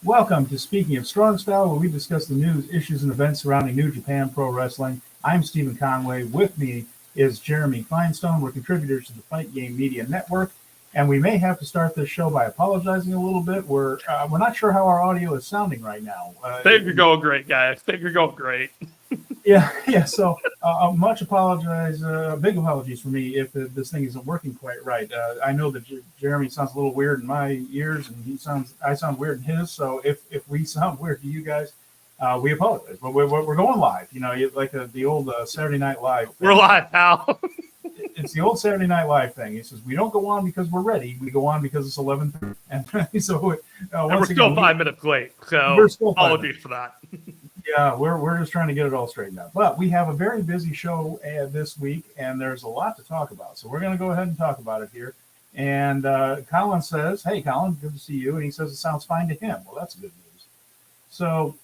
Welcome to Speaking of Strong Style, where we discuss the news, issues, and events surrounding New Japan Pro Wrestling. I'm Stephen Conway. With me is Jeremy Finestone. We're contributors to the Fight Game Media Network, and we may have to start this show by apologizing a little bit. We're not sure how our audio is sounding right now. Think you're going great, guys. Think you're going great. Yeah. So big apologies for me if this thing isn't working quite right. I know that Jeremy sounds a little weird in my ears, and I sound weird in his. So if we sound weird to you guys, we apologize. But we're going live. You know, like the old Saturday Night Live thing. We're live, pal. It's the old Saturday Night Live thing. He says we don't go on because we're ready. We go on because it's 11:30. And so we're still 5 minutes late. So we're still apologies for that. Yeah, we're just trying to get it all straightened out. But we have a very busy show this week, and there's a lot to talk about. So we're going to go ahead and talk about it here. And Colin says, hey, Colin, good to see you. And he says it sounds fine to him. Well, that's good news. So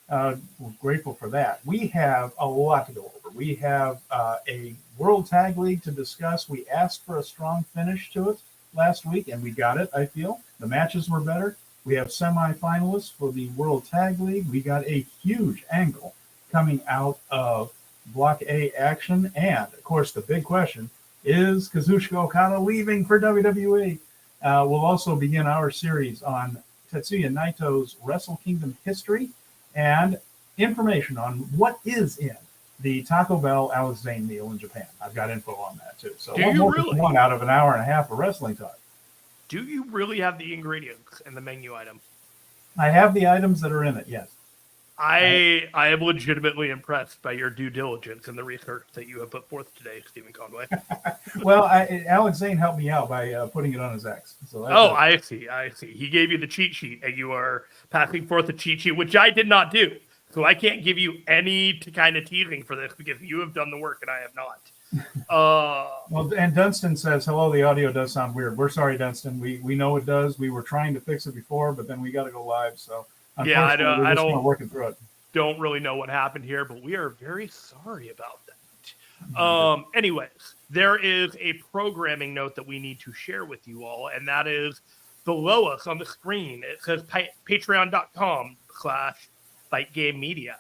we're grateful for that. We have a lot to go over. We have a World Tag League to discuss. We asked for a strong finish to it last week, and we got it, I feel. The matches were better. We have semifinalists for the World Tag League. We got a huge angle coming out of Block A action. And, of course, the big question is Kazuchika Okada leaving for WWE? We'll also begin our series on Tetsuya Naito's Wrestle Kingdom history and information on what is in the Taco Bell Alex Zane meal in Japan. I've got info on that, too. So one out of an hour and a half of wrestling talk. Do you really have the ingredients in the menu item? I have the items that are in it, yes. I am legitimately impressed by your due diligence and the research that you have put forth today, Stephen Conway. Well, Alex Zane helped me out by putting it on his X. So I see. He gave you the cheat sheet, and you are passing forth the cheat sheet, which I did not do. So I can't give you any kind of teasing for this because you have done the work and I have not. Well, and Dunstan says, hello, the audio does sound weird. We're sorry, Dunstan. We know it does. We were trying to fix it before, but then we got to go live. So unfortunately, we're just working through it. Don't really know what happened here, but we are very sorry about that. Anyways, there is a programming note that we need to share with you all, and that is below us on the screen. It says patreon.com/FightGameMedia.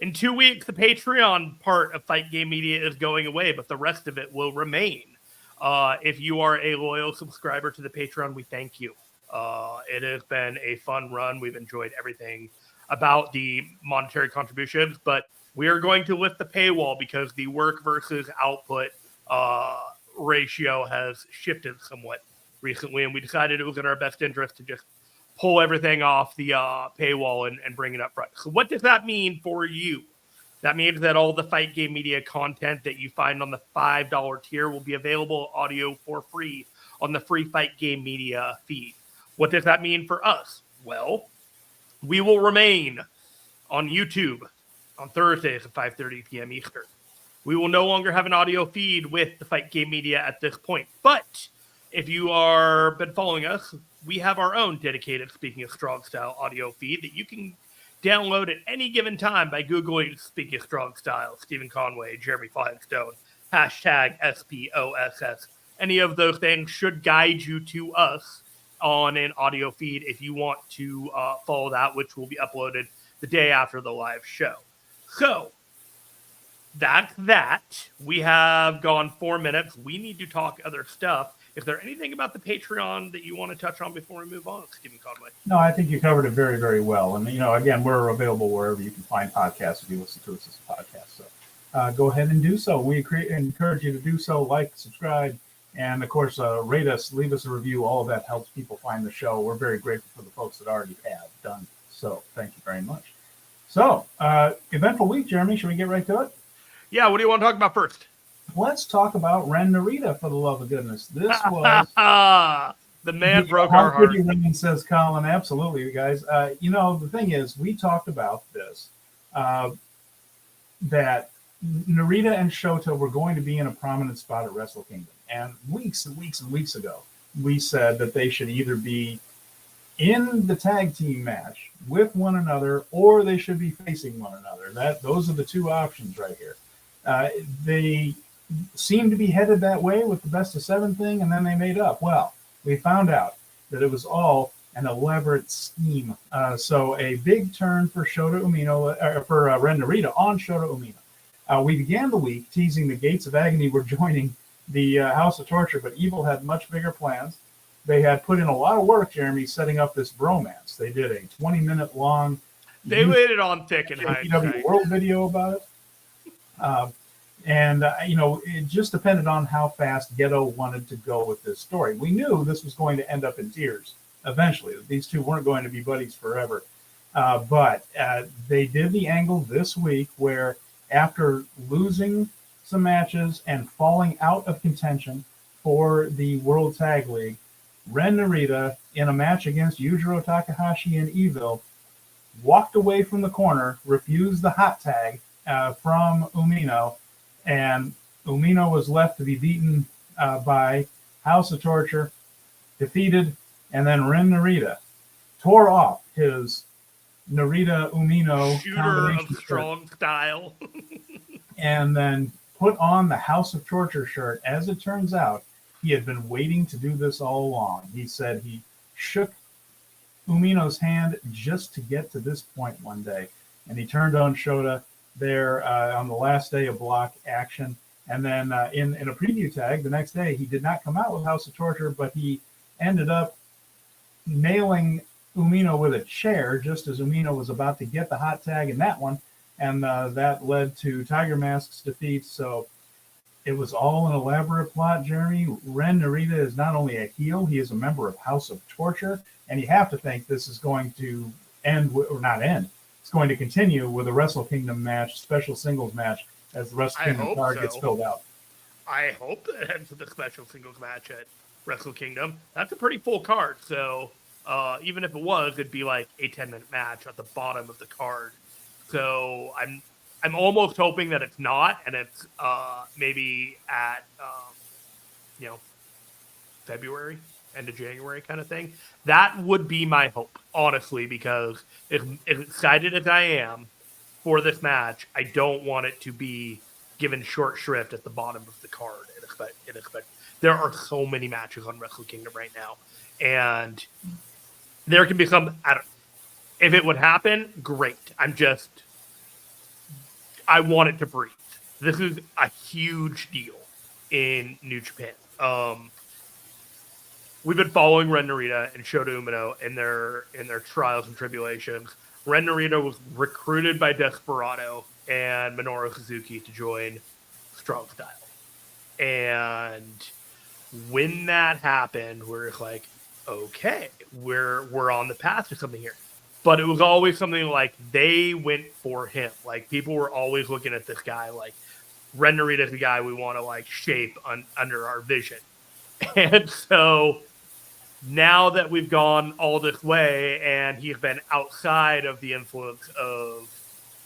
In 2 weeks, the Patreon part of Fight Game Media is going away, but the rest of it will remain. If you are a loyal subscriber to the Patreon, we thank you. It has been a fun run. We've enjoyed everything about the monetary contributions, but we are going to lift the paywall because the work versus output ratio has shifted somewhat recently, and we decided it was in our best interest to just pull everything off the paywall and bring it up front. So what does that mean for you? That means that all the Fight Game Media content that you find on the $5 tier will be available audio for free on the free Fight Game Media feed. What does that mean for us? Well, we will remain on YouTube on Thursdays at 5:30 p.m. Eastern. We will no longer have an audio feed with the Fight Game Media at this point. But if you are been following us, we have our own dedicated Speaking of Strong Style audio feed that you can download at any given time by Googling Speaking of Strong Style, Stephen Conway, Jeremy Finestone, #SPOSS. Any of those things should guide you to us on an audio feed if you want to follow that, which will be uploaded the day after the live show. So, that's that. We have gone 4 minutes. We need to talk other stuff. Is there anything about the Patreon that you want to touch on before we move on, Stephen Conway? No, I think you covered it very, very well. And, again, we're available wherever you can find podcasts if you listen to us as a podcast. So go ahead and do so. We encourage you to do so, like, subscribe, and, of course, rate us, leave us a review. All of that helps people find the show. We're very grateful for the folks that already have done so. Thank you very much. So, eventful week, Jeremy. Should we get right to it? Yeah, what do you want to talk about first? Let's talk about Ren Narita, for the love of goodness. This was... the man broke our heart. How could you ring, says Colin. Absolutely, guys. The thing is, we talked about this, that Narita and Shota were going to be in a prominent spot at Wrestle Kingdom. And weeks and weeks and weeks ago, we said that they should either be in the tag team match with one another, or they should be facing one another. Those are the two options right here. They seemed to be headed that way with the best of 7 thing, and then they made up. Well, we found out that it was all an elaborate scheme. So a big turn for Shota Umino, for Ren Narita on Shota Umino. We began the week teasing the Gates of Agony were joining the House of Torture, but Evil had much bigger plans. They had put in a lot of work, Jeremy, setting up this bromance. They did a 20-minute long. They laid it on thick and NJPW World video about it. It just depended on how fast Ghetto wanted to go with this story. We knew this was going to end up in tears eventually. These two weren't going to be buddies forever. But they did the angle this week where after losing some matches and falling out of contention for the World Tag League, Ren Narita, in a match against Yujiro Takahashi and Evil, walked away from the corner, refused the hot tag from Umino, and Umino was left to be beaten by House of Torture, defeated, and then Ren Narita tore off his Narita Umino shooter of strong style and then put on the House of Torture shirt. As it turns out, he had been waiting to do this all along. He said he shook Umino's hand just to get to this point one day, and he turned on Shota there on the last day of block action. And then in a preview tag the next day, he did not come out with House of Torture, but he ended up nailing Umino with a chair just as Umino was about to get the hot tag in that one, and that led to Tiger Mask's defeat. So it was all an elaborate plot, Jeremy. Ren Narita is not only a heel, he is a member of House of Torture, and you have to think this is going to end, or not end, it's going to continue with a Wrestle Kingdom match, special singles match, as the Wrestle Kingdom card gets filled out. I hope that ends with a special singles match at Wrestle Kingdom. That's a pretty full card, so even if it was, it'd be like a 10-minute match at the bottom of the card. So I'm almost hoping that it's not, and it's maybe at February, end of January kind of thing. That would be my hope, honestly, because as excited as I am for this match, I don't want it to be given short shrift at the bottom of the card. There are so many matches on Wrestle Kingdom right now, and there can be some. If it would happen, great. I want it to breathe. This is a huge deal in New Japan. We've been following Ren Narita and Shota Umino in their trials and tribulations. Ren Narita was recruited by Desperado and Minoru Suzuki to join Strong Style. And when that happened, we're like, okay, we're on the path to something here. But it was always something like they went for him. Like, people were always looking at this guy like, Ren Narita is the guy we want to like shape under our vision. And so now that we've gone all this way and he's been outside of the influence of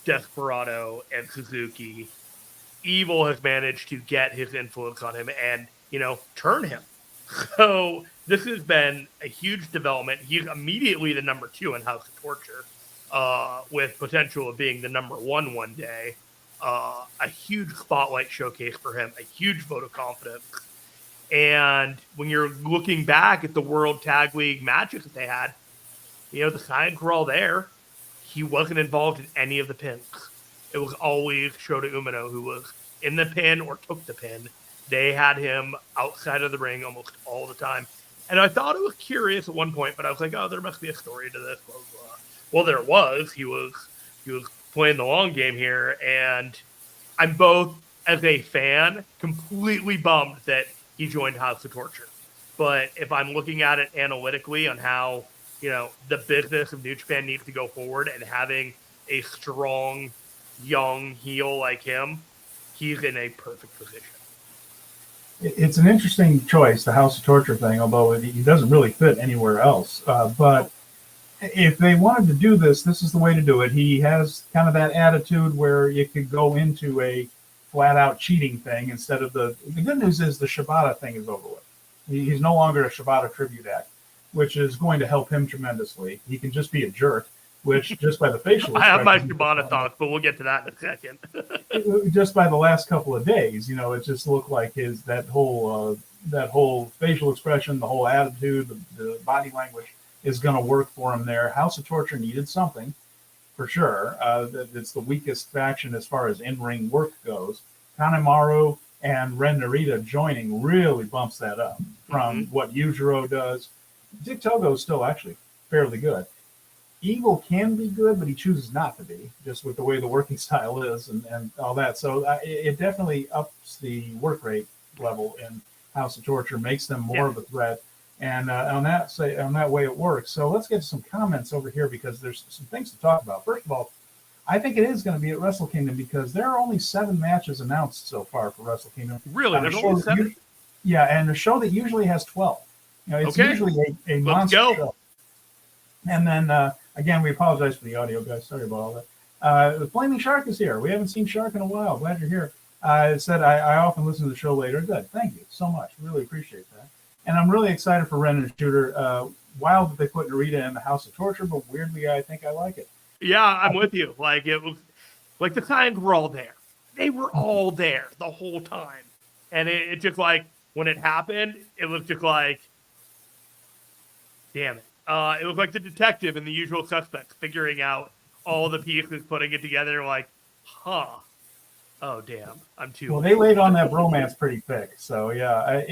Desperado and Suzuki, Evil has managed to get his influence on him and, turn him. So this has been a huge development. He's immediately the number 2 in House of Torture, with potential of being the number 1 one day. A huge spotlight showcase for him, a huge vote of confidence. And when you're looking back at the World Tag League matches that they had, the signs were all there. He wasn't involved in any of the pins. It was always Shota Umino who was in the pin or took the pin. They had him outside of the ring almost all the time. And I thought it was curious at one point, but I was like, oh, there must be a story to this. Blah, blah, blah. Well, there was. He was playing the long game here. And I'm both, as a fan, completely bummed that he joined House of Torture. But if I'm looking at it analytically on how, the business of New Japan needs to go forward and having a strong, young heel like him, he's in a perfect position. It's an interesting choice, the House of Torture thing, although he doesn't really fit anywhere else. But if they wanted to do this, this is the way to do it. He has kind of that attitude where you could go into a flat-out cheating thing instead of the good news is the Shibata thing is over with. He's no longer a Shibata tribute act, which is going to help him tremendously. He can just be a jerk, which just by the facial I have my Shibata thoughts, but we'll get to that in a second. Just by the last couple of days, it just looked like that whole facial expression, the whole attitude, the body language, is going to work for him there. House of Torture needed something, for sure. It's the weakest faction as far as in-ring work goes. Kanemaru and Ren Narita joining really bumps that up from what Yujiro does. Dick Togo is still actually fairly good. Evil can be good, but he chooses not to be, just with the way the working style is and all that. So it definitely ups the work rate level in House of Torture, makes them more of a threat. And on that way it works. So let's get to some comments over here because there's some things to talk about. First of all, I think it is going to be at Wrestle Kingdom because there are only 7 matches announced so far for Wrestle Kingdom. Really? There's only 7? Yeah, and a show that usually has 12. It's usually a monster show. And then, again, we apologize for the audio, guys. Sorry about all that. The Flaming Shark is here. We haven't seen Shark in a while. Glad you're here. It said, I often listen to the show later. Good. Thank you so much. Really appreciate that. And I'm really excited for Ren and Shooter. Wild that they put Narita in the House of Torture, but weirdly, I think I like it. Yeah, I'm with you. Like, it was like the signs were all there. They were all there the whole time. And it just like, when it happened, it was just like, damn it. It was like the detective in The Usual Suspects figuring out all the pieces, putting it together, like, huh. Oh, damn. I'm too. Well, they laid on that bromance pretty thick. So, yeah.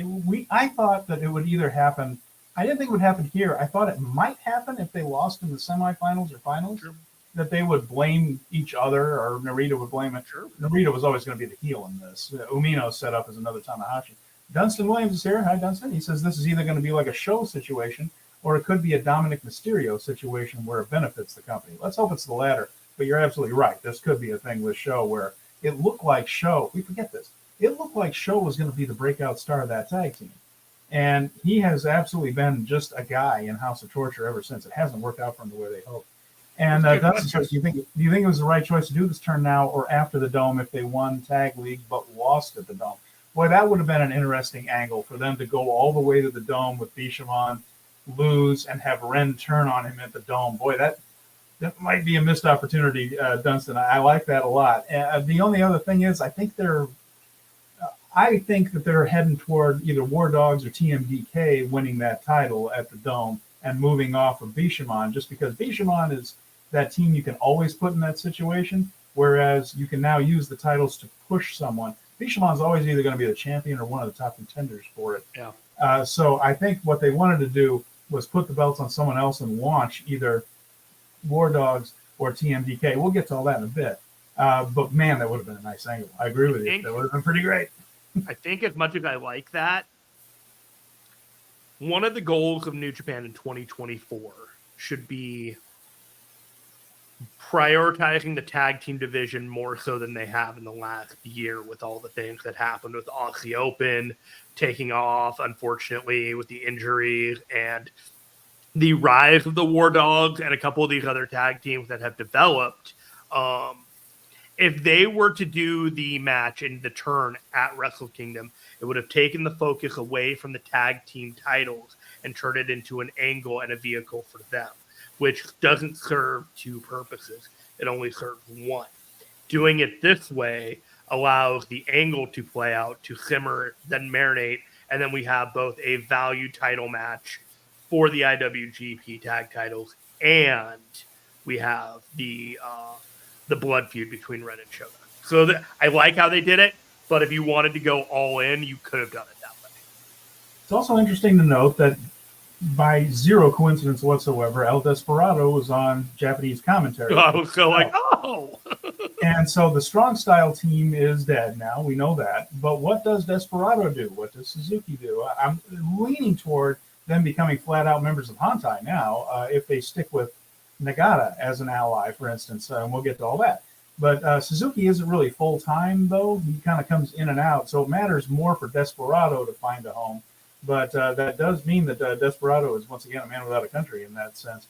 I thought that it would either happen. I didn't think it would happen here. I thought it might happen if they lost in the semifinals or finals. Sure. That they would blame each other, or Narita would blame it. Sure. Narita was always going to be the heel in this. Umino set up as another Tanahashi. Dunstan Williams is here. Hi, Dunstan. He says this is either going to be like a show situation, or it could be a Dominic Mysterio situation where it benefits the company. Let's hope it's the latter. But you're absolutely right. This could be a thing with Show where it looked like Show. We forget this. It looked like Show was going to be the breakout star of that tag team. And he has absolutely been just a guy in House of Torture ever since. It hasn't worked out for him the way they hoped. And Dustin says, do you think it was the right choice to do this turn now or after the Dome if they won Tag League but lost at the Dome? Boy, that would have been an interesting angle for them to go all the way to the Dome with Bishamon, lose, and have Ren turn on him at the Dome. Boy, that might be a missed opportunity, Dunstan. I like that a lot. The only other thing is I think that they're heading toward either War Dogs or TMDK winning that title at the Dome and moving off of Bishamon, just because Bishamon is that team you can always put in that situation, whereas you can now use the titles to push someone. Bishamon's always either going to be the champion or one of the top contenders for it. Yeah. So I think what they wanted to do was put the belts on someone else and launch either War Dogs or TMDK. We'll get to all that in a bit. But, man, that would have been a nice angle. I agree with you. That would have been pretty great. I think as much as I like that, one of the goals of New Japan in 2024 should be prioritizing the tag team division more so than they have in the last year with all the things that happened with Aussie Open taking off, unfortunately, with the injuries and the rise of the War Dogs and a couple of these other tag teams that have developed. If they were to do the match in the turn at Wrestle Kingdom, it would have taken the focus away from the tag team titles and turned it into an angle and a vehicle for them, which doesn't serve 2 purposes. It only serves 1. Doing it this way allows the angle to play out, to simmer, then marinate, and then we have both a value title match for the IWGP tag titles, and we have the blood feud between Ren and Shota. So I like how they did it, but if you wanted to go all in, you could have done it that way. It's also interesting to note that by zero coincidence whatsoever, El Desperado was on Japanese commentary. I was so like, oh! And so the Strong Style team is dead now. We know that. But what does Desperado do? What does Suzuki do? I'm leaning toward them becoming flat-out members of Hantai now if they stick with Nagata as an ally, for instance. And we'll get to all that. But Suzuki isn't really full-time, though. He kind of comes in and out. So it matters more for Desperado to find a home. But that does mean that Desperado is, once again, a man without a country in that sense.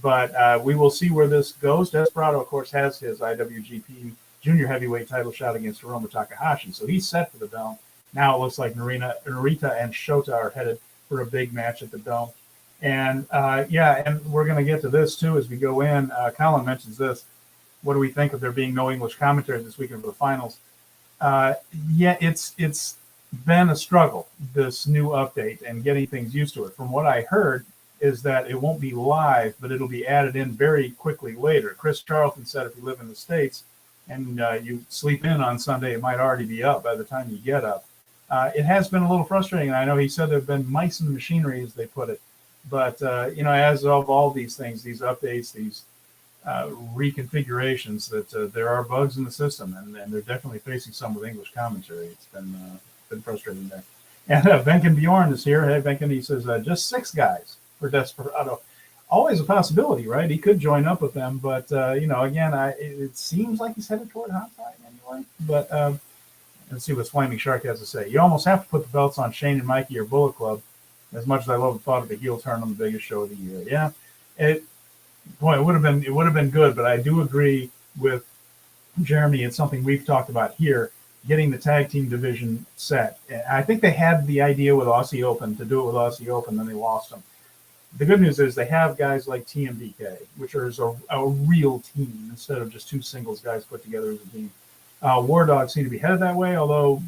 But we will see where this goes. Desperado, of course, has his IWGP Junior Heavyweight title shot against Hiromu Takahashi. So he's set for the Dome. Now it looks like Narita and Shota are headed for a big match at the Dome. And, and we're going to get to this, too, as we go in. Colin mentions this. What do we think of there being no English commentary this weekend for the finals? It's been a struggle, this new update, and getting things used to it. From what I heard, is that it won't be live, but it'll be added in very quickly later. Chris Charlton said if you live in the States and you sleep in on Sunday, it might already be up by the time you get up. It has been a little frustrating. I know he said there have been mice in the machinery, as they put it. But, as of all these things, these updates, these reconfigurations, that there are bugs in the system, and they're definitely facing some with English commentary. It's been frustrating there. And Venkin Bjorn is here. Hey, Venkin, he says, just 6 guys for Desperado. Always a possibility, right? He could join up with them, but, again, it seems like he's headed toward Hot Tide anyway. But let's see what Flaming Shark has to say. You almost have to put the belts on Shane and Mikey or Bullet Club, as much as I love the thought of the heel turn on the biggest show of the year. Yeah, it would have been good, but I do agree with Jeremy. It's something we've talked about here, getting the tag team division set. I think they had the idea with Aussie Open to do it with Aussie Open, then they lost them. The good news is they have guys like TMDK, which is a real team instead of just 2 singles guys put together as a team. War Dogs seem to be headed that way, although,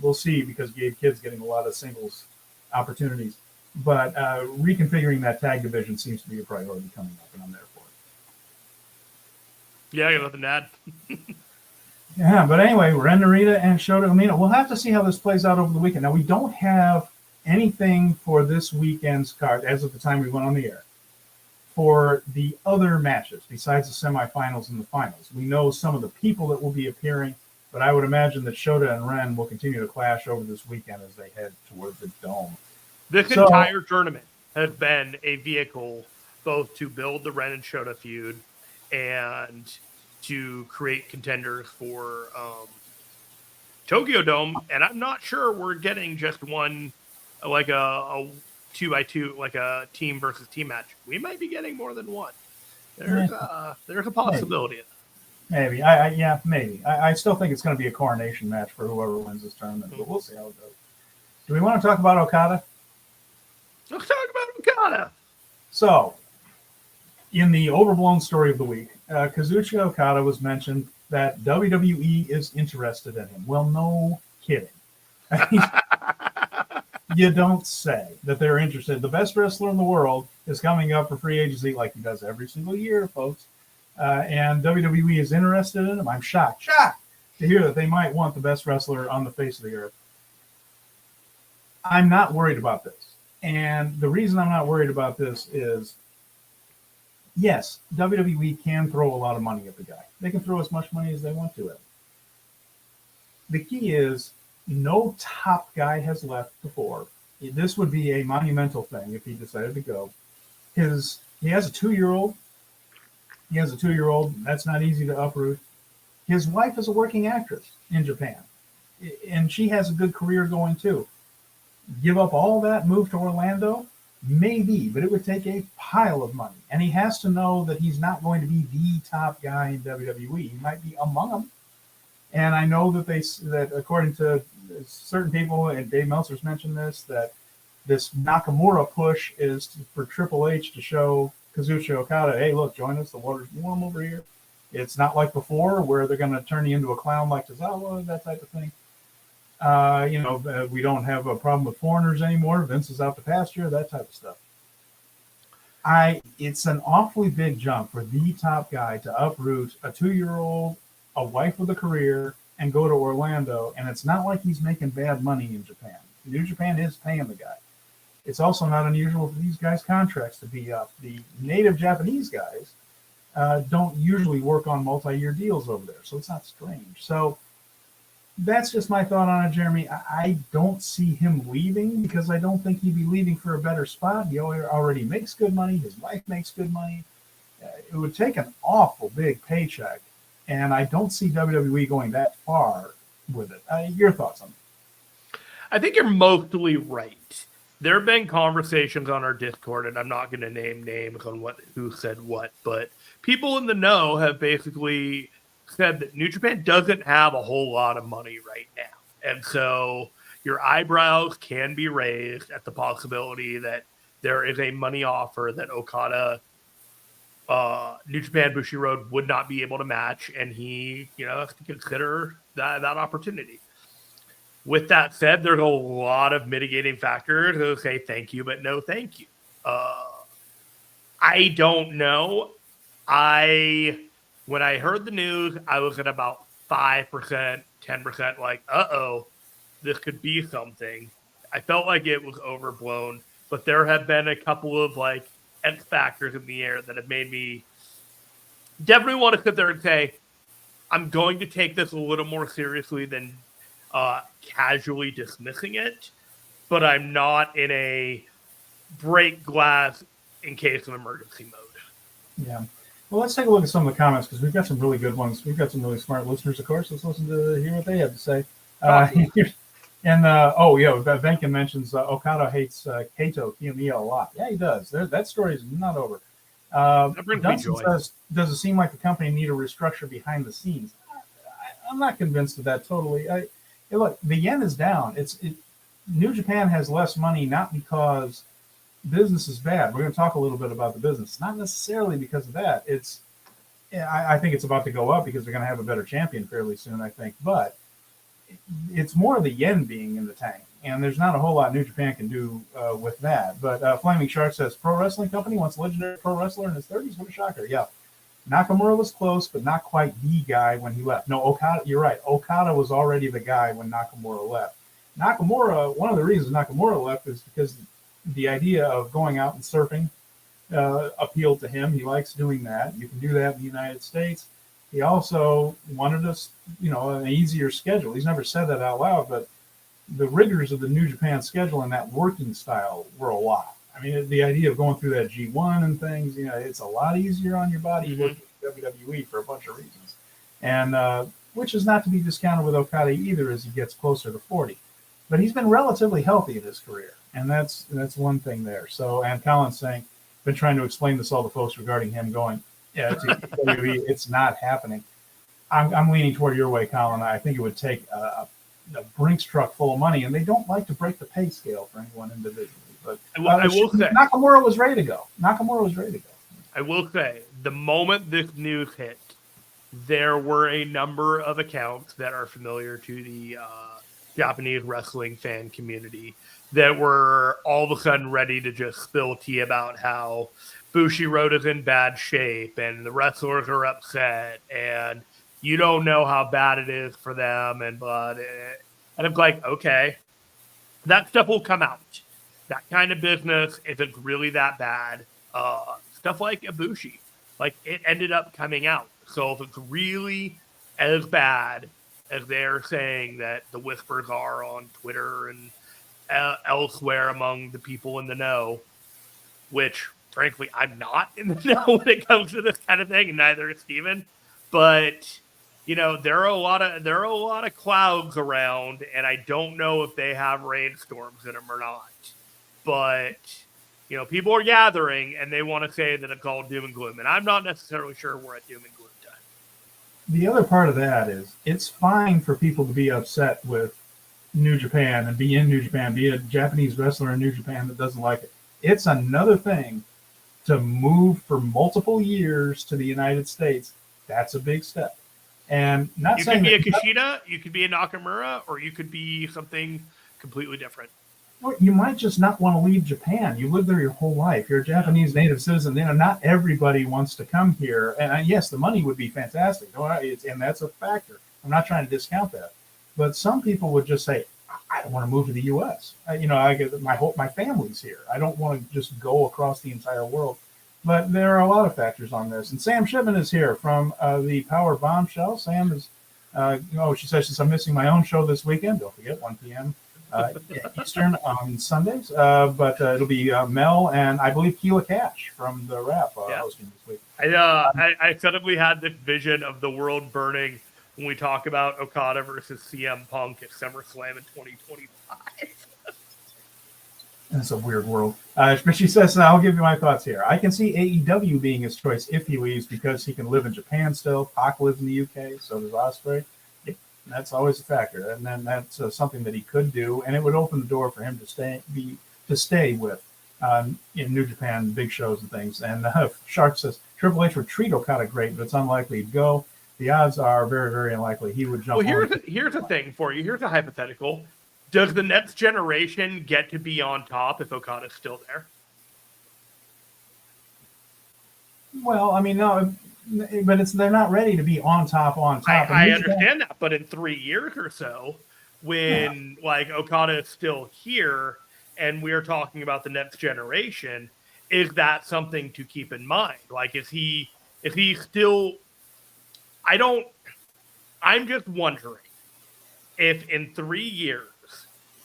we'll see, because Gabe Kidd's getting a lot of singles opportunities. But reconfiguring that tag division seems to be a priority coming up, and I'm there for it. Yeah, I got nothing to add. Yeah, but anyway, Ren Narita and Shota Umino. We'll have to see how this plays out over the weekend. Now, we don't have anything for this weekend's card, as of the time we went on the air, for the other matches besides the semifinals and the finals. We know some of the people that will be appearing, but I would imagine that Shota and Ren will continue to clash over this weekend as they head toward the Dome. This entire tournament has been a vehicle both to build the Ren and Shota feud and to create contenders for Tokyo Dome. And I'm not sure we're getting just one, like a 2x2, like a team versus team match. We might be getting more than one. There's a possibility. Maybe. Maybe. I still think it's going to be a coronation match for whoever wins this tournament, but we'll see how it goes. Do we want to talk about Okada? Let's talk about Okada. So, in the overblown story of the week, Kazuchika Okada was mentioned that WWE is interested in him. Well, no kidding. You don't say that they're interested. The best wrestler in the world is coming up for free agency like he does every single year, folks. And WWE is interested in him. I'm shocked to hear that they might want the best wrestler on the face of the earth. I'm not worried about this. And the reason I'm not worried about this is, yes, WWE can throw a lot of money at the guy. They can throw as much money as they want to it. The key is, no top guy has left before. This would be a monumental thing if he decided to go. He has a 2-year-old. That's not easy to uproot. His wife is a working actress in Japan, and she has a good career going too. Give up all that, move to Orlando? Maybe, but it would take a pile of money. And he has to know that he's not going to be the top guy in WWE. He might be among them. And I know that according to certain people, and Dave Meltzer's mentioned this, that this Nakamura push is for Triple H to show Kazuchika Okada, hey, look, join us. The water's warm over here. It's not like before where they're going to turn you into a clown like Tozawa, that type of thing. We don't have a problem with foreigners anymore. Vince is out to pasture, that type of stuff. It's an awfully big jump for the top guy to uproot a 2-year-old, a wife with a career, and go to Orlando. And it's not like he's making bad money in Japan. New Japan is paying the guy. It's also not unusual for these guys' contracts to be up. The native Japanese guys don't usually work on multi-year deals over there, so it's not strange. So that's just my thought on it, Jeremy. I don't see him leaving because I don't think he'd be leaving for a better spot. He already makes good money. His wife makes good money. It would take an awful big paycheck, and I don't see WWE going that far with it. Your thoughts on it? I think you're mostly right. There have been conversations on our Discord, and I'm not going to name names on who said what, but people in the know have basically said that New Japan doesn't have a whole lot of money right now. And so your eyebrows can be raised at the possibility that there is a money offer that Okada, New Japan Bushiroad would not be able to match, and he, has to consider that opportunity. With that said, there's a lot of mitigating factors that say thank you, but no thank you. I don't know. When I heard the news, I was at about 5%, 10%, like, this could be something. I felt like it was overblown, but there have been a couple of like X factors in the air that have made me definitely want to sit there and say, I'm going to take this a little more seriously than casually dismissing it, but I'm not in a break glass in case of emergency mode. Yeah. Well, let's take a look at some of the comments because we've got some really good ones. We've got some really smart listeners, of course. Let's listen to hear what they have to say. Venkin mentions Okada hates Kaito Kiyomiya a lot. Yeah, he does. That story is not over. Dunson says, does it seem like the company need a restructure behind the scenes? I'm not convinced of that totally. Look, the yen is down. New Japan has less money, not because business is bad. We're going to talk a little bit about the business, not necessarily because of that. I think it's about to go up because they're going to have a better champion fairly soon, I think. But it's more the yen being in the tank, and there's not a whole lot New Japan can do with that. But Flaming Shark says, pro wrestling company wants a legendary pro wrestler in his 30s. What a shocker. Yeah. Nakamura was close, but not quite the guy when he left. No, Okada, you're right. Okada was already the guy when Nakamura left. One of the reasons Nakamura left is because the idea of going out and surfing appealed to him. He likes doing that. You can do that in the United States. He also wanted an easier schedule. He's never said that out loud, but the rigors of the New Japan schedule and that working style were a lot. I mean, the idea of going through that G1 and things, it's a lot easier on your body working with WWE for a bunch of reasons. And which is not to be discounted with Okada either as he gets closer to 40. But he's been relatively healthy in his career, and that's one thing there. So, and Colin's saying, been trying to explain this all to folks regarding him going to WWE. It's not happening. I'm leaning toward your way, Colin. I think it would take a Brinks truck full of money, and they don't like to break the pay scale for anyone individually. But I will say, Nakamura was ready to go. I will say, the moment this news hit, there were a number of accounts that are familiar to the Japanese wrestling fan community that were all of a sudden ready to just spill tea about how Bushiroada's in bad shape and the wrestlers are upset and you don't know how bad it is for them and I'm like, okay, that stuff will come out. That kind of business, if it's really that bad, stuff like Ibushi, like it ended up coming out. So if it's really as bad as they're saying that the whispers are on Twitter and elsewhere among the people in the know, which frankly I'm not in the know when it comes to this kind of thing, and neither is Steven. But there are a lot of clouds around, and I don't know if they have rainstorms in them or not. But people are gathering, and they want to say that it's all doom and gloom, and I'm not necessarily sure we're at doom and gloom time. The other part of that is it's fine for people to be upset with New Japan and be in New Japan, be a Japanese wrestler in New Japan that doesn't like it. It's another thing to move for multiple years to the United States. That's a big step. And not you saying could be a Kushida, you could be a Nakamura, or you could be something completely different. You might just not want to leave Japan. You lived there your whole life. You're a Japanese native citizen. Not everybody wants to come here. And yes, the money would be fantastic. And that's a factor. I'm not trying to discount that. But some people would just say, I don't want to move to the U.S. I get my family's here. I don't want to just go across the entire world. But there are a lot of factors on this. And Sam Shipman is here from the Power Bombshell. Sam is, she says, I'm missing my own show this weekend. Don't forget, 1 p.m. Eastern on Sundays. But it'll be Mel and I believe Keela Cash from the Rap hosting this week. I suddenly had this vision of the world burning when we talk about Okada versus CM Punk at SummerSlam in 2025. It's a weird world. But she says, I'll give you my thoughts here. I can see AEW being his choice if he leaves because he can live in Japan still. Pac lives in the UK, so does Ospreay. That's always a factor. And then that's something that he could do, and it would open the door for him to stay with in New Japan, big shows and things. And Shark says, Triple H would treat Okada great, but it's unlikely he'd go. The odds are very, very unlikely he would jump. Well, here's a thing for you. Here's a hypothetical. Does the next generation get to be on top if Okada's still there? Well, I mean, no, but they're not ready to be on top. I understand that, but in 3 years or so, when like Okada is still here and we're talking about the next generation, is that something to keep in mind? Like, is he still? I'm just wondering if in 3 years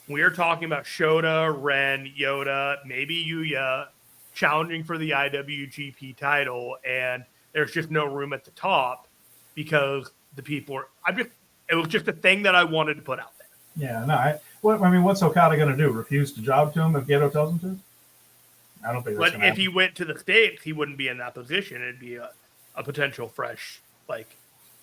we're talking about Shota, Ren, Yoda, maybe Yuya challenging for the IWGP title, and there's just no room at the top because the people are. It was just a thing that I wanted to put out there. Yeah, no. What's Okada going to do? Refuse to job to him if Gedo tells him to? I don't think that's But if he went to the States, he wouldn't be in that position. It'd be a potential fresh,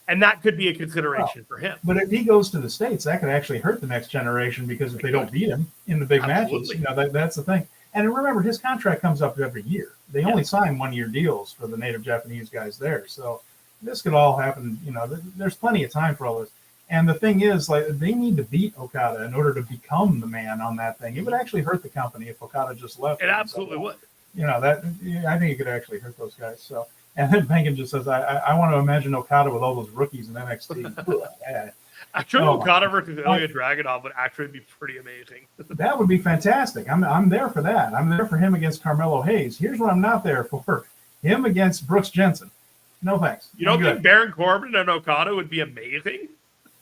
and that could be a consideration for him. But if he goes to the States, that could actually hurt the next generation because if they don't beat him in the big matches, that's the thing. And remember, his contract comes up every year. They only sign 1-year deals for the native Japanese guys there. So this could all happen. There's plenty of time for all this. And the thing is, they need to beat Okada in order to become the man on that thing. It would actually hurt the company if Okada just left. It absolutely would. I think it could actually hurt those guys. So, and then Benkin just says, I want to imagine Okada with all those rookies in NXT. Actually, Okada versus Ilya Dragunov would actually be pretty amazing. That would be fantastic. I'm there for that. I'm there for him against Carmelo Hayes. Here's what I'm not there for: him against Brooks Jensen. No thanks. You don't think Baron Corbin and Okada would be amazing?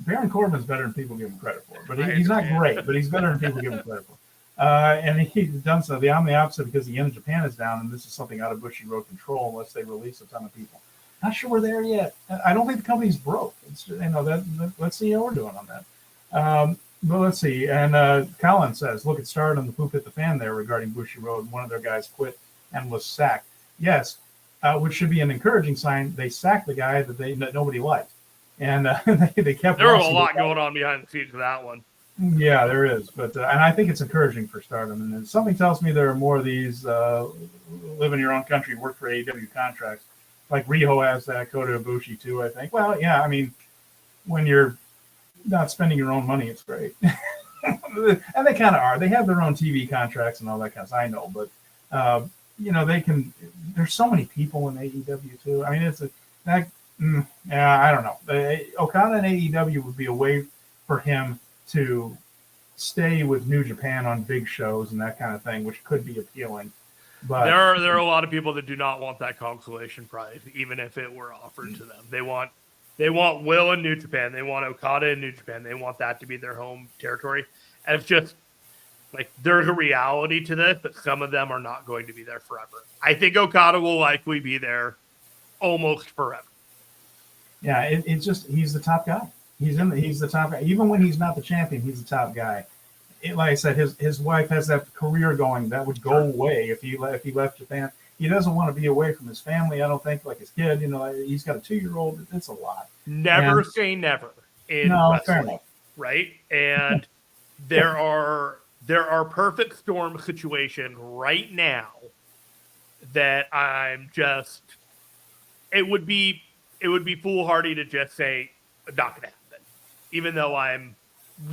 Baron Corbin's better than people give him credit for, but he's not great, but he's better than people give him credit for. And he's done so. I'm the opposite because the end of Japan is down, and this is something out of Bushy Road control unless they release a ton of people. Not sure we're there yet. I don't think the company's broke. It's let's see how we're doing on that. But let's see. And Colin says, look at Stardom, the poop hit the fan there regarding Bushy Road. One of their guys quit and was sacked. Yes, which should be an encouraging sign. They sacked the guy that nobody liked. And they kept. There was a lot going on behind the scenes for that one. Yeah, there is, but and I think it's encouraging for Stardom. And something tells me there are more of these live in your own country, work for AEW contracts. Like Riho has that, Kota Ibushi too. I think. Well, yeah, I mean, when you're not spending your own money, it's great. And they kind of are. They have their own TV contracts and all that kind of stuff. I know, but they can. There's so many people in AEW too. I mean, I don't know. Okada and AEW would be a way for him to stay with New Japan on big shows and that kind of thing, which could be appealing. But there are a lot of people that do not want that consolation prize, even if it were offered to them. They want Will in New Japan. They want Okada in New Japan. They want that to be their home territory. And it's just there's a reality to this, but some of them are not going to be there forever. I think Okada will likely be there almost forever. Yeah, it's just he's the top guy. He's the top guy. Even when he's not the champion, he's the top guy. Like I said, his wife has that career going that would go away if he left Japan. He doesn't want to be away from his family. I don't think, like his kid. He's got a 2-year-old. It's a lot. Never say never in wrestling, fair enough. Right? And there are perfect storm situations right now that I'm just. It would be foolhardy to just say not going to happen, even though I'm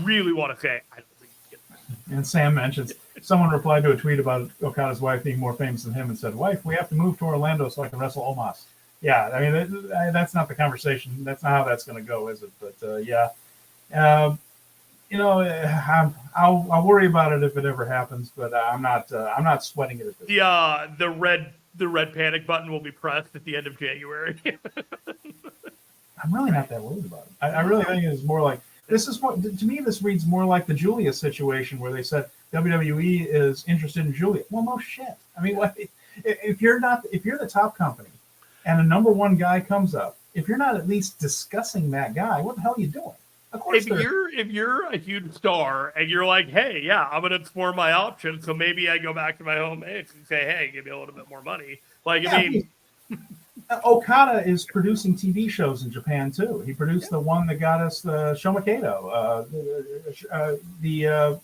really want to say I don't think it's going to happen. And Sam mentions someone replied to a tweet about Okada's wife being more famous than him and said, "Wife, we have to move to Orlando so I can wrestle Omos." Yeah, I mean that's not the conversation. That's not how that's going to go, is it? But yeah, I'll worry about it if it ever happens, but I'm not sweating it at this point. The red panic button will be pressed at the end of January. I'm really not that worried about it. I really think it's more like this is more, to me. This reads more like the Julia situation where they said WWE is interested in Julia. Well, no shit. I mean, if you're the top company and a number one guy comes up, if you're not at least discussing that guy, what the hell are you doing? Of course, if you're a huge star and you're like, hey, yeah, I'm going to explore my options, so maybe I go back to my home base and say, hey, give me a little bit more money. Okada is producing TV shows in Japan too. He produced the one that got us the Shomakedo, the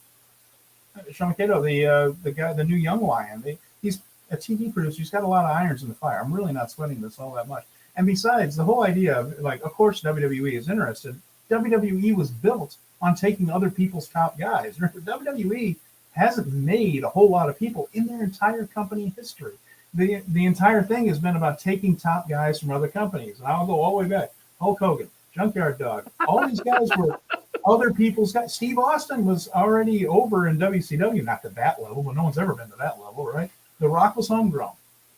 guy, the new young lion. He's a TV producer. He's got a lot of irons in the fire. I'm really not sweating this all that much. And besides, the whole idea of of course WWE is interested. WWE was built on taking other people's top guys. WWE hasn't made a whole lot of people in their entire company history. the entire thing has been about taking top guys from other companies. And I'll go all the way back. Hulk Hogan, Junkyard Dog, all these guys were other people's guys. Steve Austin was already over in WCW, not to that level, but no one's ever been to that level, right? The Rock was homegrown.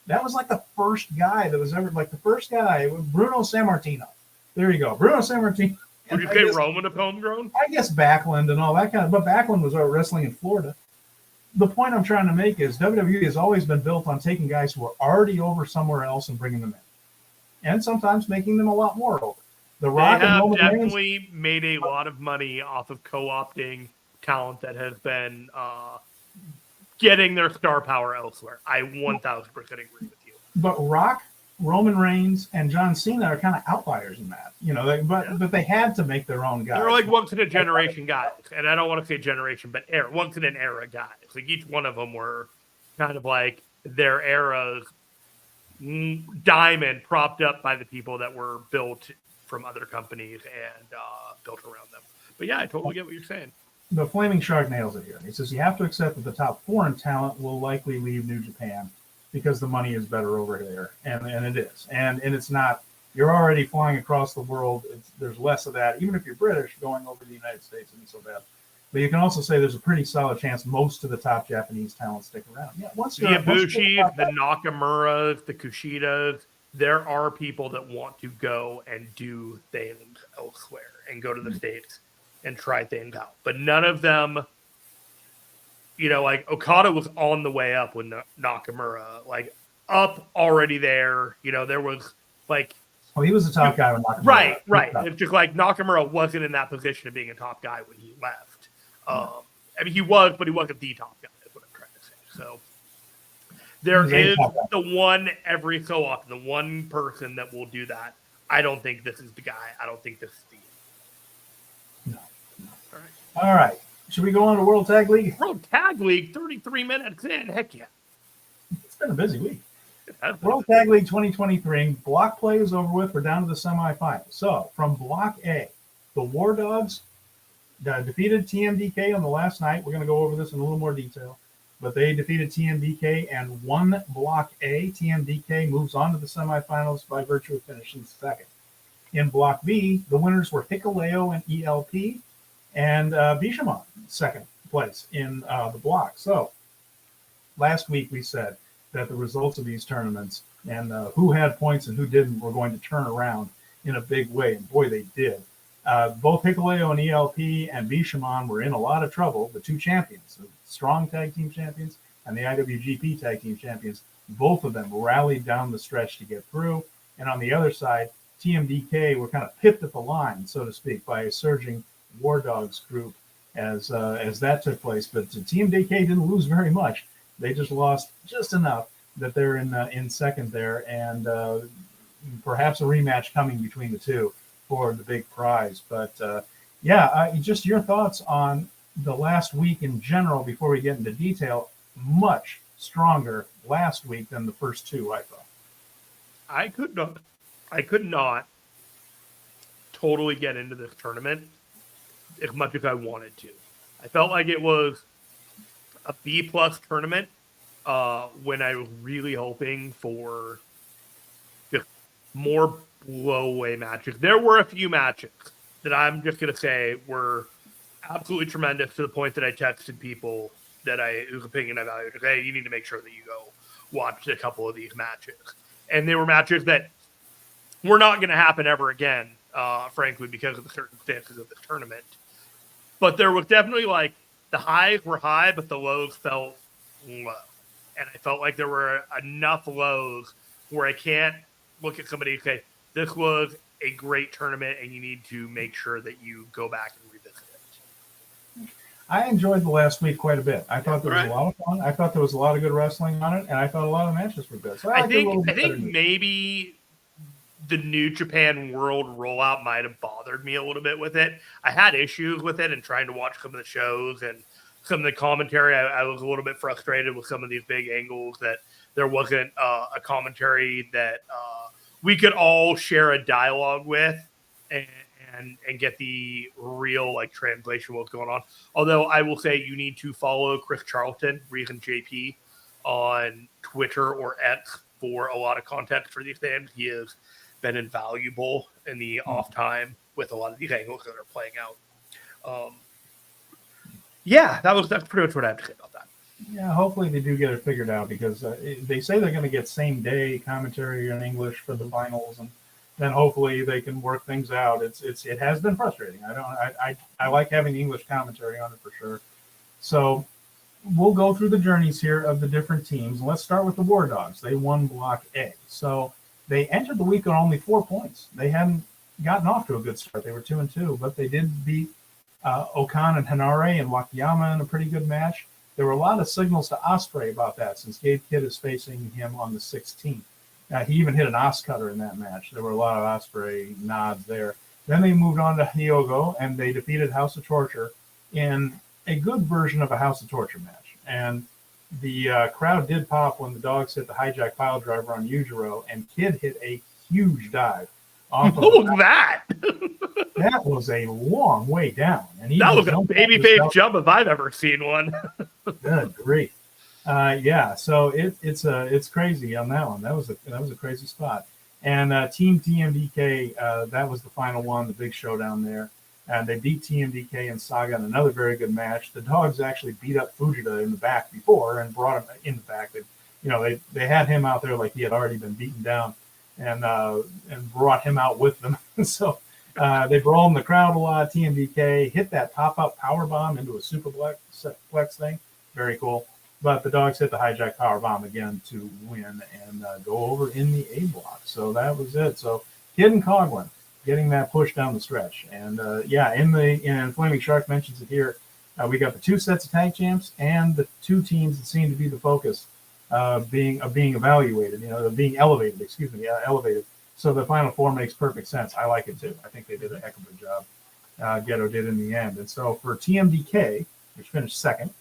That was like the first guy that was ever, like the first guy, Bruno Sammartino. There you go, Bruno Sammartino. Would you say Roman of homegrown? I guess Backlund and all that kind of, but Backlund was wrestling in Florida. The point I'm trying to make is WWE has always been built on taking guys who are already over somewhere else and bringing them in, and sometimes making them a lot more over. The Rock they have and definitely made a lot of money off of co-opting talent that has been getting their star power elsewhere. I 1,000% agree with you. But Rock, Roman Reigns, and John Cena are kind of outliers in that, but they had to make their own guys. They're like once in a generation guys, and I don't want to say generation, but era, once in an era guys. Like each one of them were kind of like their era's diamond propped up by the people that were built from other companies and built around them. But yeah, I totally get what you're saying. The Flaming Shark nails it here. He says you have to accept that the top foreign talent will likely leave New Japan because the money is better over there, and it is, and it's not. You're already flying across the world. There's less of that. Even if you're British, going over to the United States isn't so bad. But you can also say there's a pretty solid chance most of the top Japanese talent stick around. Yeah, the Ibushis, the Nakamuras, the Kushidas, there are people that want to go and do things elsewhere and go to the States and try things out. But none of them, like Okada was on the way up with Nakamura, like up already there. There was like... Oh, he was the top guy with Nakamura. Right. It's just like Nakamura wasn't in that position of being a top guy when he left. He was, but he wasn't the top guy, is what I'm trying to say. So there is the one every so often, the one person that will do that. I don't think this is the guy. I don't think this is the... No. All right. Should we go on to World Tag League? World Tag League, 33 minutes in. Heck yeah. It's been a busy week. World Tag League 2023. Block play is over with. We're down to the semifinals. So, from Block A, the War Dogs defeated TMDK on the last night. We're going to go over this in a little more detail. But they defeated TMDK and won Block A. TMDK moves on to the semifinals by virtue of finishing second. In Block B, the winners were Hikuleo and ELP. And Bishamon, second place in the block. So last week we said that the results of these tournaments and who had points and who didn't were going to turn around in a big way. And boy, they did. Both Hikuleo and ELP and Bishamon were in a lot of trouble. The two champions, the strong tag team champions and the IWGP tag team champions, both of them rallied down the stretch to get through. And on the other side, TMDK were kind of pipped at the line, so to speak, by a surging War Dogs group as that took place. But TMDK didn't lose very much. They just lost just enough that they're in second there, and perhaps a rematch coming between the two for the big prize. But just your thoughts on the last week in general before we get into detail. Much stronger last week than the first two, I thought. I could not totally get into this tournament as much as I wanted to. I felt like it was a B-plus tournament when I was really hoping for just more blow-away matches. There were a few matches that I'm just going to say were absolutely tremendous to the point that I texted people that whose opinion I valued. Hey, you need to make sure that you go watch a couple of these matches. And they were matches that were not going to happen ever again, frankly, because of the circumstances of the tournament. But there was definitely like the highs were high, but the lows felt low. And I felt like there were enough lows where I can't look at somebody and say, this was a great tournament and you need to make sure that you go back and revisit it. I enjoyed the last week quite a bit. I thought there was a lot of fun. I thought there was a lot of good wrestling on it, and I thought a lot of matches were good. So I think maybe the New Japan World rollout might have bothered me a little bit with it. I had issues with it and trying to watch some of the shows and some of the commentary. I was a little bit frustrated with some of these big angles that there wasn't a commentary that we could all share a dialogue with and get the real like translation of what's going on. Although I will say you need to follow Chris Charlton, Reason JP, on Twitter or X for a lot of context for these things. He has been invaluable in the off time with a lot of these angles that are playing out. That's pretty much what I have to say about that. Yeah, hopefully they do get it figured out, because they say they're going to get same day commentary in English for the finals, and then hopefully they can work things out. It has been frustrating. I like having the English commentary on it for sure. So we'll go through the journeys here of the different teams. Let's start with the War Dogs. They won Block A. So they entered the week on only 4 points. They hadn't gotten off to a good start. They were 2-2, but they did beat Okan and Hanare and Wakayama in a pretty good match. There were a lot of signals to Ospreay about that, since Gabe Kidd is facing him on the 16th. He even hit an Os cutter in that match. There were a lot of Ospreay nods there. Then they moved on to Hyogo, and they defeated House of Torture in a good version of a House of Torture match. And the crowd did pop when the Dogs hit the hijack pile driver on Yujiro, and Kidd hit a huge dive. What was that? That was a long way down. And that was a babyface jump if I've ever seen one. Good grief. So it's crazy on that one. That was a crazy spot. And Team TMDK, that was the final one, the big showdown there. And they beat TMDK and Saga in another very good match. The Dogs actually beat up Fujita in the back before and brought him in the back. They had him out there like he had already been beaten down, and brought him out with them. So they brawled in the crowd a lot. TMDK hit that pop-up power bomb into a superplex thing. Very cool. But the Dogs hit the hijack power bomb again to win and go over in the A block. So that was it. So Kidd and Coughlin getting that push down the stretch. And in Flaming Shark mentions it here, we got the 2 sets of tag champs and the 2 teams that seem to be the focus being evaluated, being elevated, elevated. So the Final Four makes perfect sense. I like it too. I think they did a heck of a job. Gedo did in the end. And so for TMDK, which finished second,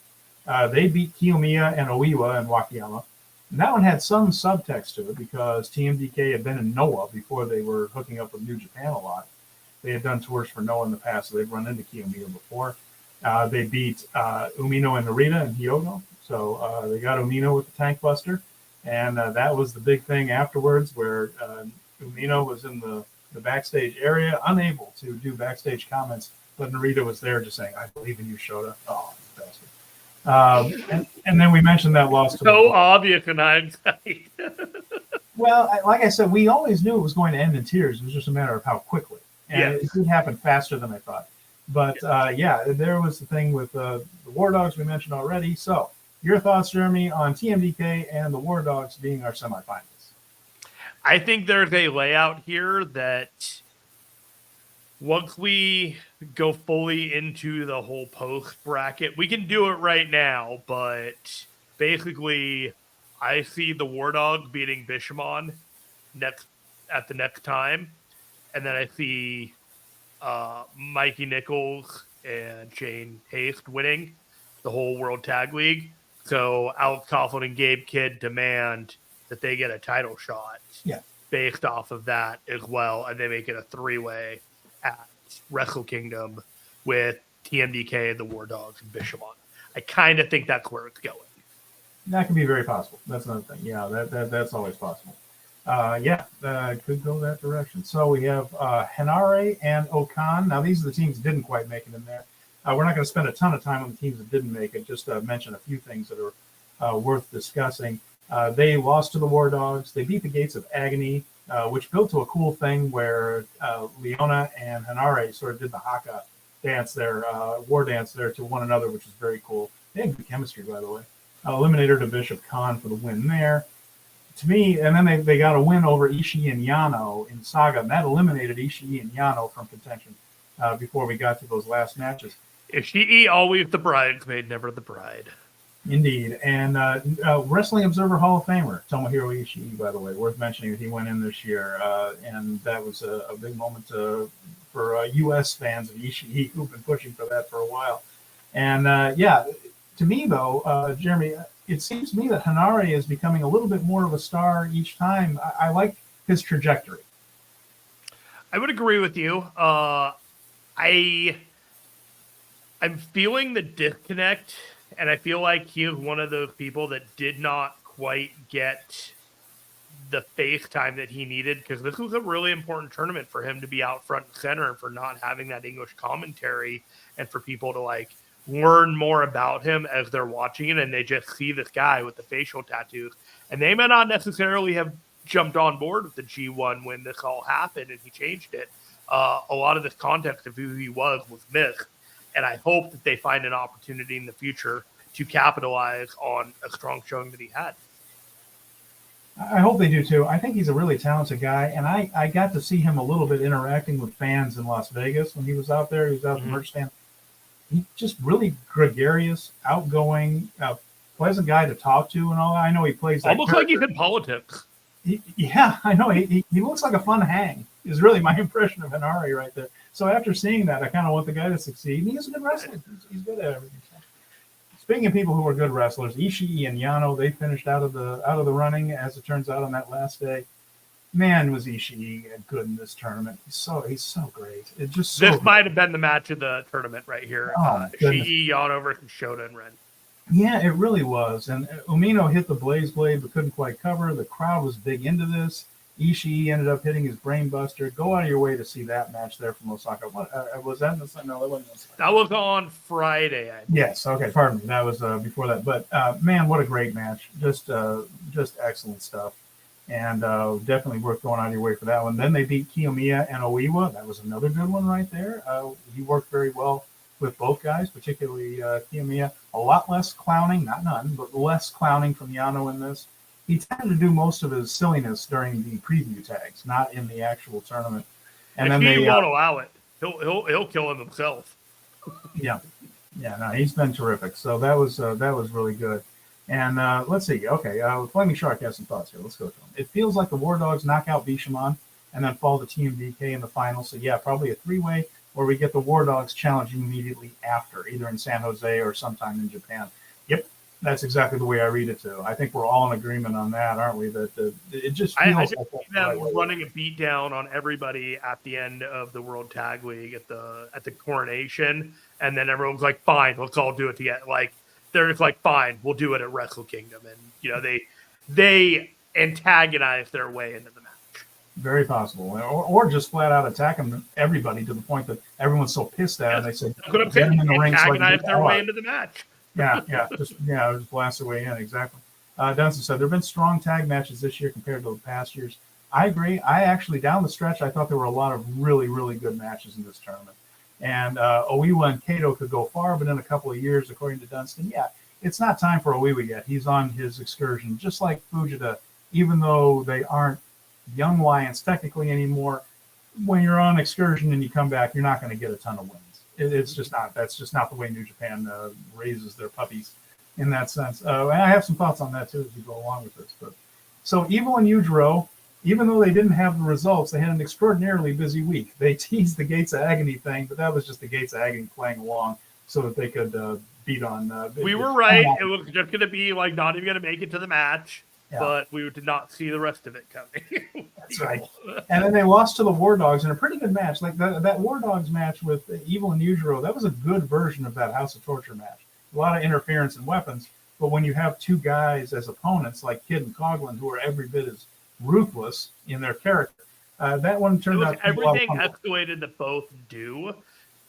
they beat Kiyomiya and Oiwa and Wakayama. And that one had some subtext to it, because TMDK had been in Noah before they were hooking up with New Japan a lot. They had done tours for Noah in the past, so they'd run into Kiyomiya before. They beat Umino and Narita and Hyogo. So they got Umino with the Tank Buster. And that was the big thing afterwards, where Umino was in the backstage area, unable to do backstage comments, but Narita was there just saying, "I believe in you, Shota." Oh, bastard. And then we mentioned that loss to so obvious in hindsight. Well, like I said, we always knew it was going to end in tears. It was just a matter of how quickly. And it did happen faster than I thought. But there was the thing with the War Dogs we mentioned already. So your thoughts, Jeremy, on TMDK and the War Dogs being our semifinals? I think there's a layout here that once we go fully into the whole post bracket, we can do it right now, but basically I see the War Dogs beating Bishamon at the next time. And then I see Mikey Nicholls and Shane Haste winning the whole World Tag League. So Alex Coughlin and Gabe Kidd demand that they get a title shot based off of that as well. And they make it a 3-way at Wrestle Kingdom with TMDK, the War Dogs, and Bishamon. I kind of think that's where it's going. That could be very possible. That's another thing. Yeah, that's always possible. Could go that direction. So we have Hanare and Okan. Now, these are the teams that didn't quite make it in there. We're not going to spend a ton of time on the teams that didn't make it, just to mention a few things that are worth discussing. They lost to the War Dogs. They beat the Gates of Agony, which built to a cool thing where Leona and Hanare sort of did the haka dance there, war dance there to one another, which is very cool. They had good chemistry, by the way. Eliminator to Bishop Khan for the win there. To me, and then they got a win over Ishii and Yano in Saga, and that eliminated Ishii and Yano from contention before we got to those last matches. Ishii always the bridesmaid, never the bride. Indeed. And Wrestling Observer Hall of Famer, Tomohiro Ishii, by the way, worth mentioning that he went in this year. And that was a big moment for U.S. fans of Ishii who've been pushing for that for a while. And to me, though, Jeremy, it seems to me that Hanare is becoming a little bit more of a star each time. I like his trajectory. I would agree with you. I'm feeling the disconnect And I feel like he is one of those people that did not quite get the face time that he needed, because this was a really important tournament for him to be out front and center, and for not having that English commentary, and for people to like learn more about him as they're watching it, and they just see this guy with the facial tattoos, and they may not necessarily have jumped on board with the G1 when this all happened and he changed it. A lot of this context of who he was missed, and I hope that they find an opportunity in the future to capitalize on a strong showing that he had. I hope they do too. I think he's a really talented guy, and I got to see him a little bit interacting with fans in Las Vegas when he was out there. He was out at the merch stand. He's just really gregarious, outgoing, pleasant guy to talk to, and all. I know he plays that almost like he's in politics. Yeah, I know. He looks like a fun hang. Is really my impression of Henare right there. So after seeing that, I kind of want the guy to succeed. And he's a good wrestler. He's good at everything. Speaking of people who are good wrestlers, Ishii and Yano, they finished out of the running, as it turns out, on that last day. Man, was Ishii good in this tournament. He's so great. It just this might have been the match of the tournament right here. Ishii, Yano versus Shota and Ren. Yeah, it really was. And Umino hit the Blaze Blade but couldn't quite cover. The crowd was big into this. Ishii ended up hitting his brain buster. Go out of your way to see that match there from Osaka. What was that? No, that wasn't Osaka. That was on Friday. Yes. Okay. Pardon me. That was before that. But man, what a great match! Just excellent stuff, and definitely worth going out of your way for that one. Then they beat Kiyomiya and Oiwa. That was another good one right there. He worked very well with both guys, particularly Kiyomiya. A lot less clowning, not none, but less clowning from Yano in this. He tended to do most of his silliness during the preview tags, not in the actual tournament. And then he won't allow it. He'll kill him himself. Yeah. No, he's been terrific. So that was really good. And let's see. Okay, Flaming Shark has some thoughts here. Let's go to him. It feels like the War Dogs knock out Bishamon and then fall to TMDK in the final. So yeah, probably a three-way where we get the War Dogs challenging immediately after, either in San Jose or sometime in Japan. Yep. That's exactly the way I read it too. I think we're all in agreement on that, aren't we? That it just feels like them running a beat down on everybody at the end of the World Tag League at the coronation, and then everyone's like, "Fine, let's all do it together." Like they're just like, "Fine, we'll do it at Wrestle Kingdom," and they antagonize their way into the match. Very possible, or just flat out attacking everybody to the point that everyone's so pissed at, and they say, "Get them in the ring." Antagonize their way into the match. Just blast their way in, exactly. Dunson said, there have been strong tag matches this year compared to the past years. I agree. I actually, down the stretch, I thought there were a lot of really, really good matches in this tournament. And Oiwa and Kato could go far, but in a couple of years, according to Dunston, it's not time for Oiwa yet. He's on his excursion, just like Fujita, even though they aren't young lions technically anymore. When you're on excursion and you come back, you're not going to get a ton of wins. It's just not. That's just not the way New Japan raises their puppies in that sense. And I have some thoughts on that too as we go along with this. But so Evil and Yujiro, even though they didn't have the results, they had an extraordinarily busy week. They teased the Gates of Agony thing, but that was just the Gates of Agony playing along so that they could beat on. We were right. It was just going to be like not even going to make it to the match. Yeah. But we did not see the rest of it coming. That's right. And then they lost to the War Dogs in a pretty good match. Like that War Dogs match with Evil and Yujiro, that was a good version of that House of Torture match. A lot of interference and weapons. But when you have two guys as opponents, like Kid and Coughlin, who are every bit as ruthless in their character, that one turned out to be everything escalated that both do.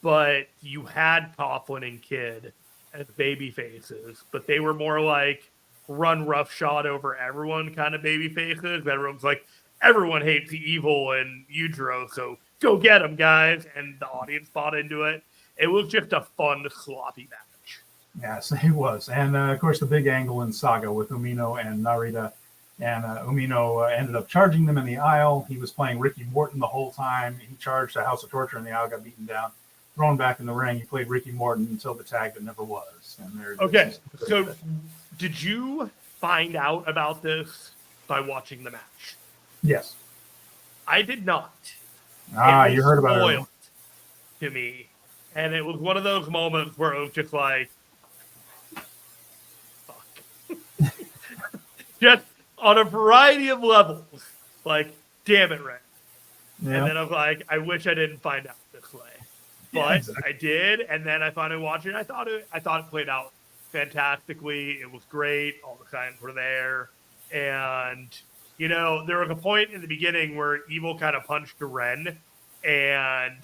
But you had Coughlin and Kid as baby faces, but they were more like run roughshod over everyone kind of baby faces. Everyone's like, everyone hates the Evil and Yujiro, so go get them, guys. And the audience bought into it. It was just a fun, sloppy match. Yes, it was. And, of course, the big angle in Saga with Umino and Narita. And Umino ended up charging them in the aisle. He was playing Ricky Morton the whole time. He charged the House of Torture in the aisle, got beaten down, thrown back in the ring. He played Ricky Morton until the tag that never was. And okay, so did you find out about this by watching the match? Yes. I did not. You heard about it. Spoiled to me. And it was one of those moments where it was just like, fuck. Just on a variety of levels. Like, damn it, Ren. Yeah. And then I was like, I wish I didn't find out this way. But exactly. I did, and then I finally watched it. I thought it played out fantastically. It was great. All the signs were there. And, there was a point in the beginning where Evil kind of punched Ren and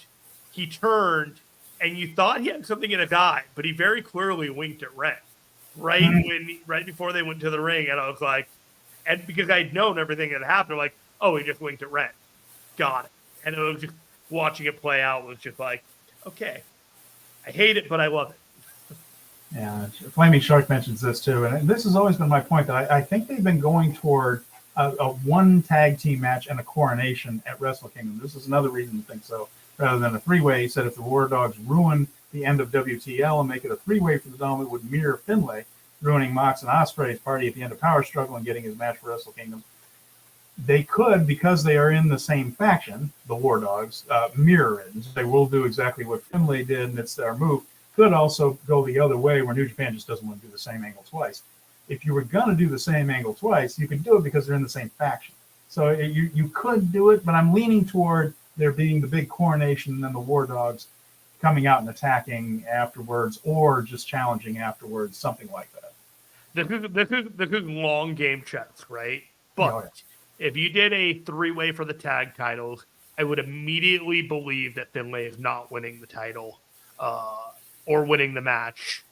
he turned and you thought he had something in his eye, but he very clearly winked at Ren right before they went to the ring. And I was like, and because I'd known everything that happened, I'm like, oh, he just winked at Ren. Got it. And it was just watching it play out was just like, okay, I hate it, but I love it. Yeah, Flaming Shark mentions this too, and this has always been my point that I think they've been going toward a one tag team match and a coronation at Wrestle Kingdom. This is another reason to think so, rather than a three-way. He said if the War Dogs ruin the end of WTL and make it a three-way for the Dome, it would mirror Finlay ruining Mox and Ospreay's party at the end of Power Struggle and getting his match for Wrestle Kingdom. They could, because they are in the same faction, the War Dogs, mirror it and say we'll do exactly what Finlay did and it's our move. Could also go the other way where New Japan just doesn't want to do the same angle twice. If you were going to do the same angle twice, you could do it because they're in the same faction. So you could do it, but I'm leaning toward there being the big coronation and then the War Dogs coming out and attacking afterwards or just challenging afterwards, something like that. This is long game chess, right? But if you did a three-way for the tag titles, I would immediately believe that Finlay is not winning the title or winning the match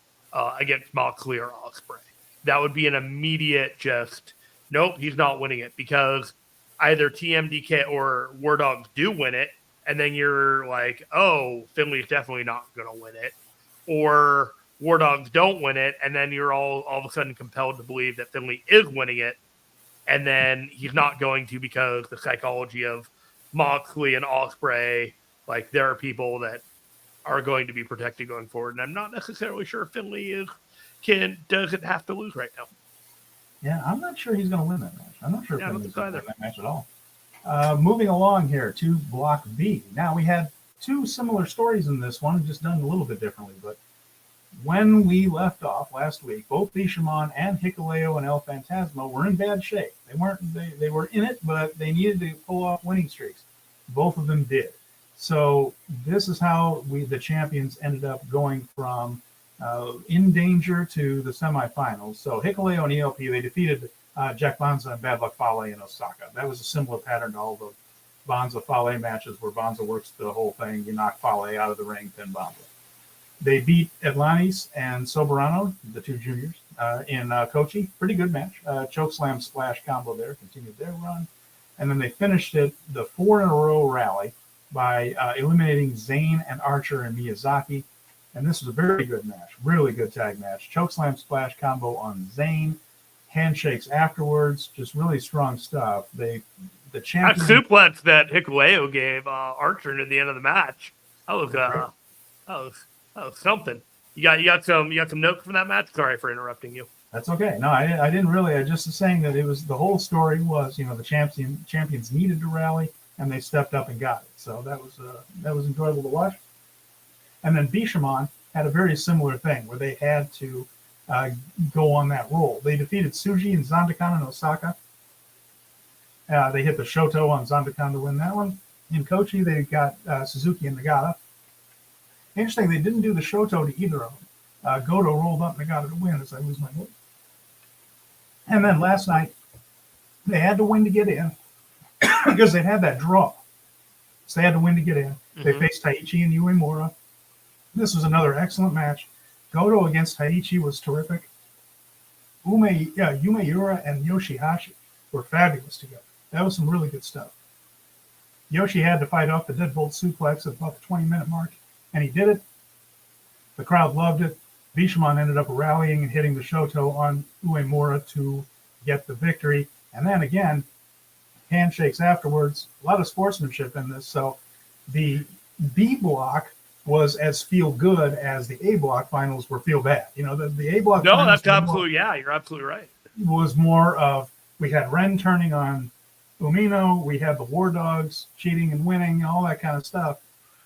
against Moxley or Ospreay. That would be an immediate just, nope, he's not winning it because either TMDK or War Dogs do win it, and then you're like, oh, Finley's definitely not going to win it. Or War Dogs don't win it, and then you're all of a sudden compelled to believe that Finley is winning it, and then he's not going to because the psychology of Moxley and Ospreay, like there are people that are going to be protected going forward, and I'm not necessarily sure Finley doesn't have to lose right now. Yeah, I'm not sure he's going to win that match. I'm not sure if Finley's going to win that match at all. Moving along here to Block B. Now, we had two similar stories in this one, just done a little bit differently, but when we left off last week, both Bishamon and Hikuleo and El Phantasmo were in bad shape. They were in it, but they needed to pull off winning streaks. Both of them did. So this is how the champions ended up going from in danger to the semifinals. So Hikuleo and ELP, they defeated Jack Banza and Bad Luck Fale in Osaka. That was a similar pattern to all the Banza Fale matches where Banza works the whole thing. You knock Fale out of the ring, pin Banza. They beat Atlantis and Soberano, the two juniors, in Kochi. Pretty good match. Chokeslam splash combo there, continued their run. And then they finished it, the 4-in-a-row rally, by eliminating Zane and Archer and Miyazaki. And this was a very good match, really good tag match. Chokeslam splash combo on Zane, handshakes afterwards, just really strong stuff. The champion... That suplex that Hikuleo gave Archer at the end of the match, that was something. You got some notes from that match? Sorry for interrupting you. That's okay. No, I didn't really. I just was saying that it was the whole story was, the champions needed to rally and they stepped up and got it. So that was enjoyable to watch. And then Bishamon had a very similar thing where they had to go on that roll. They defeated Tsuji and Zandakan in Osaka. They hit the Shoto on Zandakan to win that one. In Kochi, they got Suzuki and Nagata. Interesting, they didn't do the Shoto to either of them. Goto rolled up Nagata to win as I lose my vote. And then last night, they had to win to get in because they had that draw. So they had to win to get in. Mm-hmm. They faced Taichi and Uemura. This was another excellent match. Goto against Taichi was terrific. Umeura and Yoshihashi were fabulous together. That was some really good stuff. Yoshi had to fight off the deadbolt suplex at about the 20-minute mark, and he did it. The crowd loved it. Bishamon ended up rallying and hitting the Shoto on Uemura to get the victory. And then again, handshakes afterwards. A lot of sportsmanship in this. So the B block was as feel good as the A block finals were feel bad. The A block. No, that's absolutely, you're absolutely right. It was more of, we had Ren turning on Umino, we had the War Dogs cheating and winning, all that kind of stuff.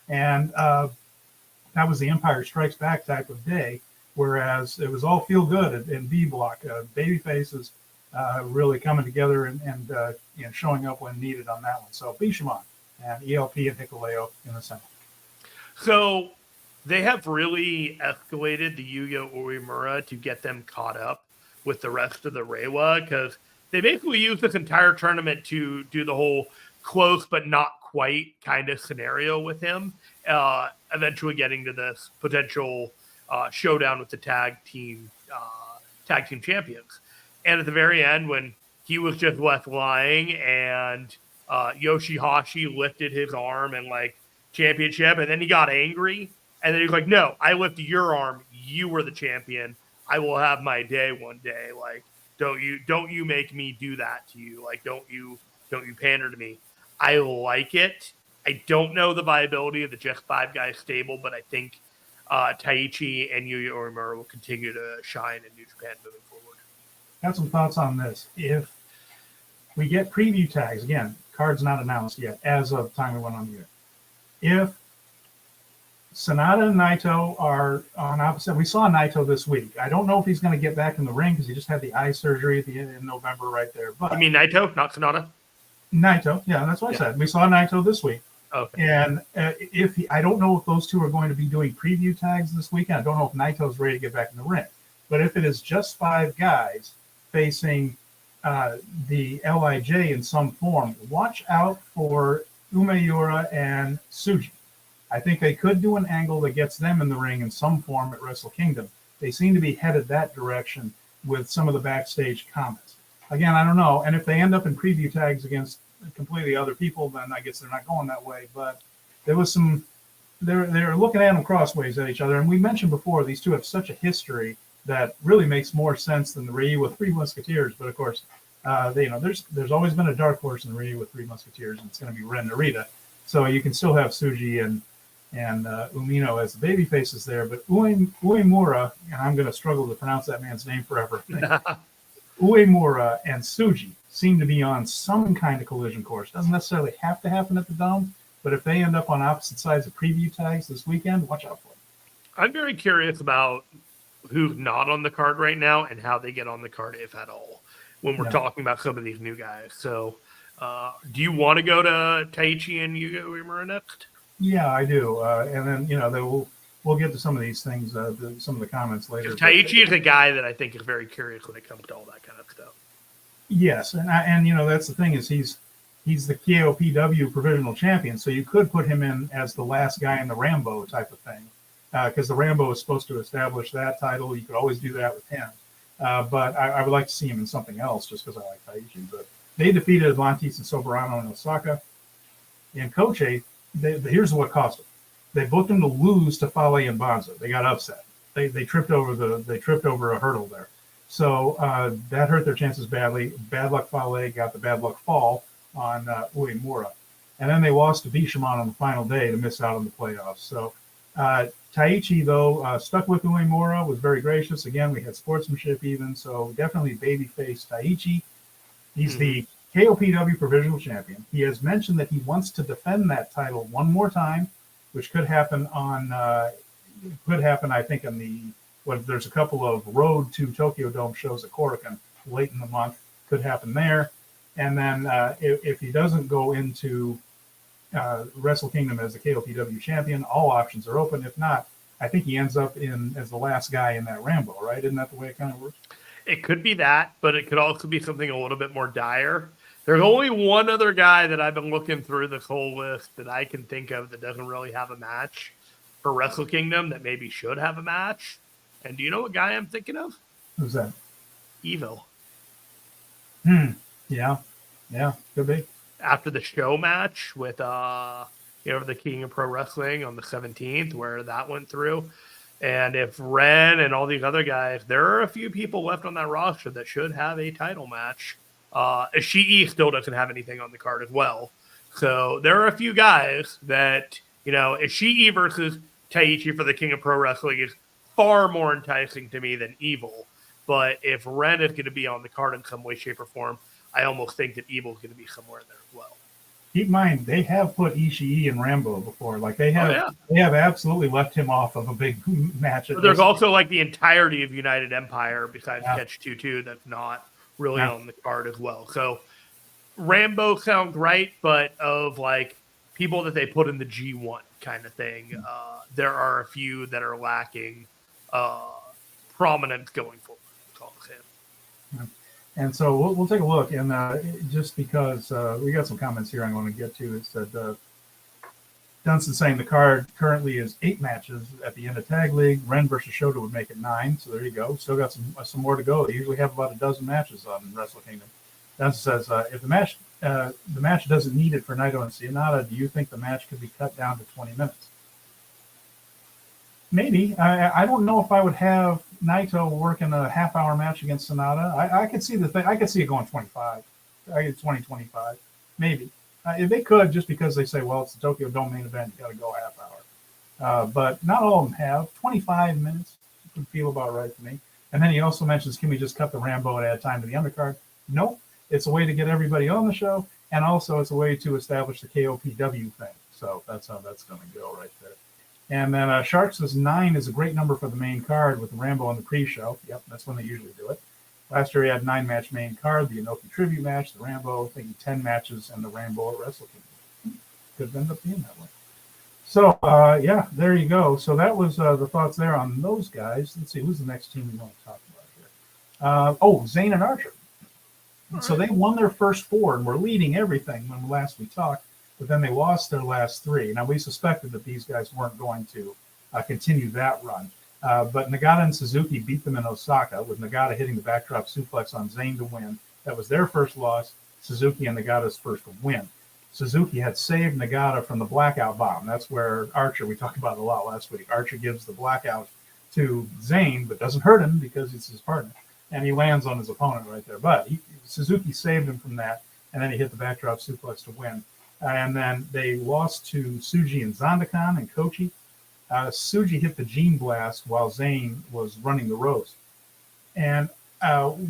And that was the Empire Strikes Back type of day, whereas it was all feel good in B block. Baby faces really coming together and showing up when needed on that one. So Bishamon and ELP and Hikuleo in the center. So They have really escalated the Yuya Uemura to get them caught up with the rest of the Reiwa, because they basically used this entire tournament to do the whole close but not quite kind of scenario with him, eventually getting to this potential showdown with the tag team champions. And at the very end, when he was just left lying and Yoshihashi lifted his arm and like championship, and then he got angry, and then he was like, "No, I lifted your arm. You were the champion. I will have my day one day. Like, don't you make me do that to you. Like, don't you pander to me." I like it. I don't know the viability of the just 5 guy stable, but I think Taichi and Yuya Uemura will continue to shine in New Japan moving forward. Got some thoughts on this. If we get preview tags, again, card's not announced yet as of the time we went on the air. If Sanada and Naito are on opposite, we saw Naito this week. I don't know if he's going to get back in the ring because he just had the eye surgery at the end in November right there. But you mean Naito, not Sanada? Naito, yeah, that's what I said. We saw Naito this week. Okay. And I don't know if those two are going to be doing preview tags this weekend. I don't know if Naito's ready to get back in the ring. But if it is just 5 guys facing the LIJ in some form, watch out for Uemura and Tsuji. I think they could do an angle that gets them in the ring in some form at Wrestle Kingdom. They seem to be headed that direction with some of the backstage comments. Again, I don't know. And if they end up in preview tags against completely other people, then I guess they're not going that way. But there was some, they're looking at them crossways at each other. And we mentioned before, these two have such a history that really makes more sense than the Ryu with 3 Musketeers. But of course, there's always been a dark horse in the Ryu with 3 Musketeers, and it's going to be Ren Narita. So you can still have Tsuji and Umino as the baby faces there. But Uemura, and I'm going to struggle to pronounce that man's name forever. Uemura and Tsuji seem to be on some kind of collision course. Doesn't necessarily have to happen at the Dome, but if they end up on opposite sides of preview tags this weekend, watch out for them. I'm very curious about who's not on the card right now and how they get on the card, if at all, when we're talking about some of these new guys. So do you want to go to Taichi and Yuya Uemura next? Yeah, I do. And then, we'll get to some of these things, some of the comments later. Taichi is a guy that I think is very curious when it comes to all that kind of stuff. Yes, and that's the thing is he's the KOPW provisional champion, so you could put him in as the last guy in the Rambo type of thing, because the Rambo is supposed to establish that title. You could always do that with him, but I would like to see him in something else just because I like Taichi. But they defeated Atlantis and Soberano in Osaka, and Koche. Here's what cost them. They booked him to lose to Fale and Bonza. They got upset. They tripped over a hurdle there. So that hurt their chances badly. Bad luck Fale got the bad luck fall on Uemura. And then they lost to Bishamon on the final day to miss out on the playoffs. So Taichi, though, stuck with Uemura, was very gracious. Again, we had sportsmanship even. So definitely babyface Taichi. He's the KOPW provisional champion. He has mentioned that he wants to defend that title one more time, which could happen I think, on there's a couple of road to Tokyo Dome shows at Korakuen late in the month. Could happen there. And then if he doesn't go into Wrestle Kingdom as the KOPW champion, all options are open. If not, I think he ends up as the last guy in that Rambo, right? Isn't that the way it kind of works? It could be that, but it could also be something a little bit more dire. There's only one other guy that I've been looking through this whole list that I can think of that doesn't really have a match for Wrestle Kingdom that maybe should have a match. And do you know what guy I'm thinking of? Who's that? Evil. Yeah, could be. After the show match with the King of Pro Wrestling on the 17th, where that went through. And if Ren and all these other guys, there are a few people left on that roster that should have a title match. Ishii still doesn't have anything on the card as well. So there are a few guys that, Ishii versus Taichi for the King of Pro Wrestling is far more enticing to me than Evil. But if Ren is going to be on the card in some way, shape, or form, I almost think that Evil is going to be somewhere in there as well. Keep in mind, they have put Ishii in Rambo before. Like they have absolutely left him off of a big match. But there's also like the entirety of United Empire besides Catch 2-2 that's not really on the card as well. So Rambo sounds right, but of like people that they put in the G1 kind of thing. There are a few that are lacking prominence going forward. Call him. And so we'll take a look, and just because we got some comments here I'm going to get to, is that Dunstan saying the card currently is 8 matches at the end of Tag League. Ren versus Shota would make it 9, so there you go. Still got some more to go. They usually have about a dozen matches on Wrestle Kingdom. Dunstan says, if the match doesn't need it for Naito and Sonata, do you think the match could be cut down to 20 minutes? Maybe. I don't know if I would have Naito working a half-hour match against Sonata. I could see the thing. I could see it going 25. I get 20, 25. Maybe. If they could, just because they say, well, it's the Tokyo Dome main event, you got to go a half hour. But not all of them have. 25 minutes would feel about right to me. And then he also mentions, can we just cut the Rambo and add time to the undercard? Nope. It's a way to get everybody on the show, and also it's a way to establish the KOPW thing. So that's how that's going to go right there. And then Shark says 9 is a great number for the main card with the Rambo on the pre-show. Yep, that's when they usually do it. Last year he had 9-match main card, the Inoki tribute match, the Rambo, thinking 10 matches, and the Rambo at Wrestle Kingdom. Could end up being that way. So, yeah, there you go. So that was the thoughts there on those guys. Let's see, who's the next team we want to talk about here? Zayn and Archer. So they won their first 4 and were leading everything when last we talked, but then they lost their last 3. Now, we suspected that these guys weren't going to continue that run. But Nagata and Suzuki beat them in Osaka, with Nagata hitting the backdrop suplex on Zayn to win. That was their first loss, Suzuki and Nagata's first win. Suzuki had saved Nagata from the blackout bomb. That's where Archer, we talked about it a lot last week, Archer gives the blackout to Zayn, but doesn't hurt him because it's his partner. And he lands on his opponent right there. But Suzuki saved him from that, and then he hit the backdrop suplex to win. And then they lost to Tsuji and Zandakan and Kochi. Tsuji hit the Gene Blast while Zayn was running the ropes. And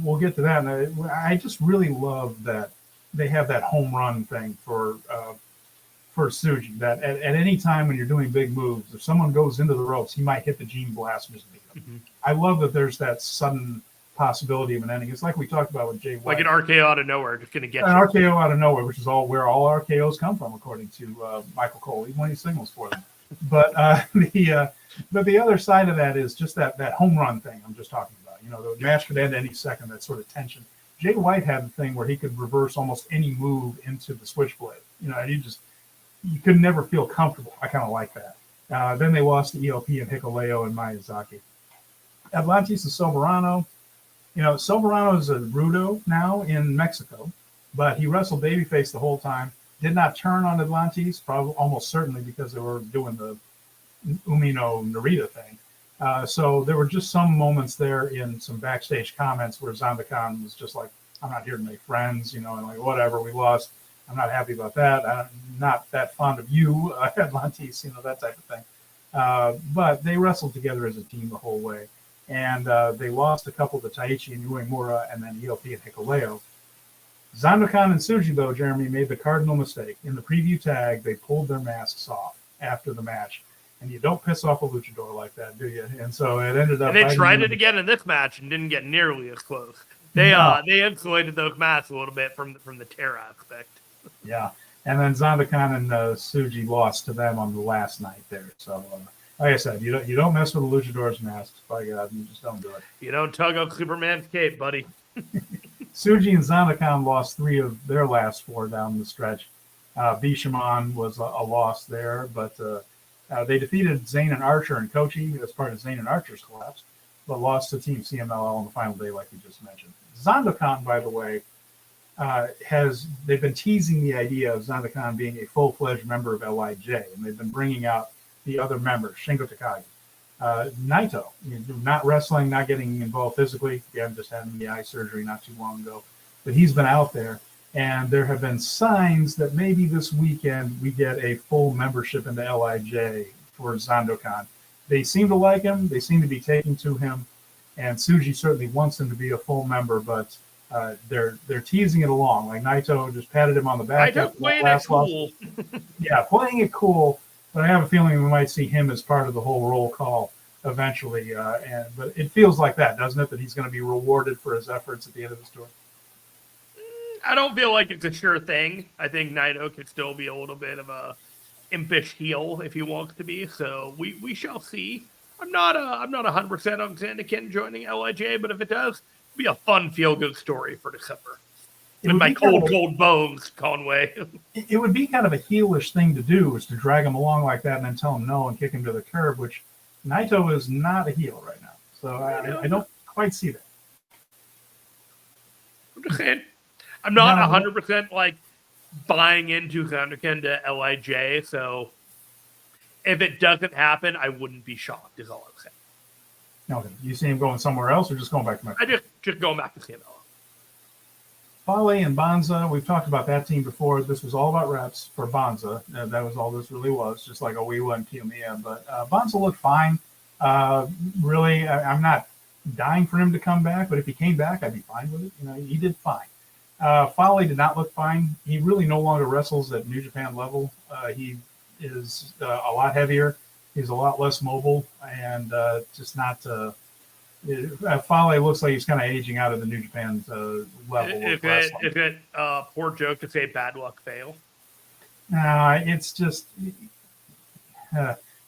we'll get to that. And I just really love that they have that home run thing for Tsuji, that at any time when you're doing big moves, if someone goes into the ropes, he might hit the Gene Blast and just beat him. Mm-hmm. I love that there's that sudden possibility of an ending. It's like we talked about with Jay White. Like an RKO out of nowhere, just going to get an RKO out of nowhere, which is where all RKOs come from, according to Michael Cole, even when he signals for them. But the other side of that is just that home run thing I'm just talking about. You know, the match could end any second, that sort of tension. Jay White had the thing where he could reverse almost any move into the switchblade. You know, and you could never feel comfortable. I kind of like that. Then they lost to ELP and Hikuleo and Miyazaki. Atlantis and Soberano. You know, Soberano is a Rudo now in Mexico, but he wrestled babyface the whole time. Did not turn on Atlantis, probably almost certainly because they were doing the Umino Narita thing. So there were just some moments there in some backstage comments where Zandakan was just like, I'm not here to make friends, you know, and like, whatever, we lost. I'm not happy about that. I'm not that fond of you, Atlantis, you know, that type of thing. But they wrestled together as a team the whole way. And they lost a couple to Taichi and Uemura and then ELP and Hikuleo. Zandakan and Tsuji, though, Jeremy, made the cardinal mistake. In the preview tag, they pulled their masks off after the match. And you don't piss off a luchador like that, do you? And so it ended up... And they tried it again in this match and didn't get nearly as close. They insulated those masks a little bit from the terror aspect. Yeah. And then Zandakan and Tsuji lost to them on the last night there. So... like I said, you don't mess with the luchador's masks. By God, you just don't do it. You don't tug on Superman's cape, buddy. Tsuji and Zandakan lost 3 of their last 4 down the stretch. Bishamon was a loss there, but they defeated Zayn and Archer and Kochi as part of Zayn and Archer's collapse, but lost to Team CMLL on the final day, like you just mentioned. Zandakan, by the way, they've been teasing the idea of Zandakan being a full-fledged member of LIJ, and they've been bringing out the other members, Shingo Takagi. Naito, not wrestling, not getting involved physically. Again, just having the eye surgery not too long ago. But he's been out there, and there have been signs that maybe this weekend we get a full membership into LIJ for Zandakan. They seem to like him. They seem to be taking to him, and Tsuji certainly wants him to be a full member, but they're teasing it along. Like Naito just patted him on the back. Naito playing it cool. Yeah, playing it cool. But I have a feeling we might see him as part of the whole roll call eventually. But it feels like that, doesn't it? That he's going to be rewarded for his efforts at the end of the story. I don't feel like it's a sure thing. I think Naito could still be a little bit of impish heel if he wants to be. So we shall see. I'm not 100% on Xanakin joining LIJ, but if it does, it'll be a fun feel good story for December. With my cold bones, Conway. It would be kind of a heelish thing to do, is to drag him along like that and then tell him no and kick him to the curb, which Naito is not a heel right now. So I don't quite see that. I'm just saying. I'm not 100% like buying into Xanakin to LIJ, so if it doesn't happen, I wouldn't be shocked, is all I'm saying. Okay. You see him going somewhere else or just going back to Mexico? I just going back to CMLL. Fale and Bonza, we've talked about that team before. This was all about reps for Bonza. That was all this really was, just like Oiwa and Kiyomiya. But Bonza looked fine. Really, I'm not dying for him to come back, but if he came back, I'd be fine with it. You know, he did fine. Fale did not look fine. He really no longer wrestles at New Japan level. He is a lot heavier. He's a lot less mobile, and just not. Fale looks like he's kind of aging out of the New Japan level. Is it poor joke to say bad luck fail? It's just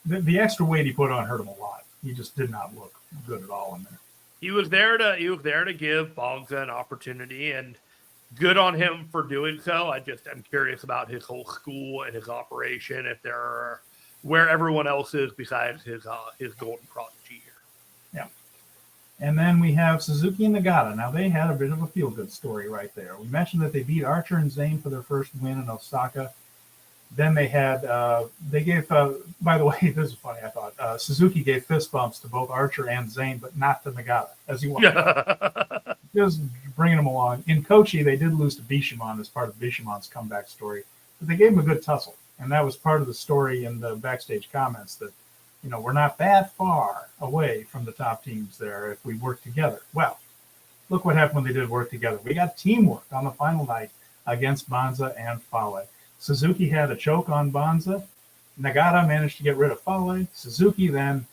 the extra weight he put on hurt him a lot. He just did not look good at all in there. He was there to give Bonza an opportunity, and good on him for doing so. I'm curious about his whole school and his operation, if there are where everyone else is besides his golden prodigy here. Yeah. And then we have Suzuki and Nagata. Now, they had a bit of a feel-good story right there. We mentioned that they beat Archer and Zayn for their first win in Osaka. Then they had, they gave, by the way, this is funny, I thought. Suzuki gave fist bumps to both Archer and Zayn, but not to Nagata, as he wanted. Just bringing him along. In Kochi, they did lose to Bishamon as part of Bishamon's comeback story, but they gave him a good tussle. And that was part of the story in the backstage comments that, you know, we're not that far away from the top teams there if we work together. Well, look what happened when they did work together. We got teamwork on the final night against Bonza and Fale. Suzuki had a choke on Bonza. Nagata managed to get rid of Fale. Suzuki then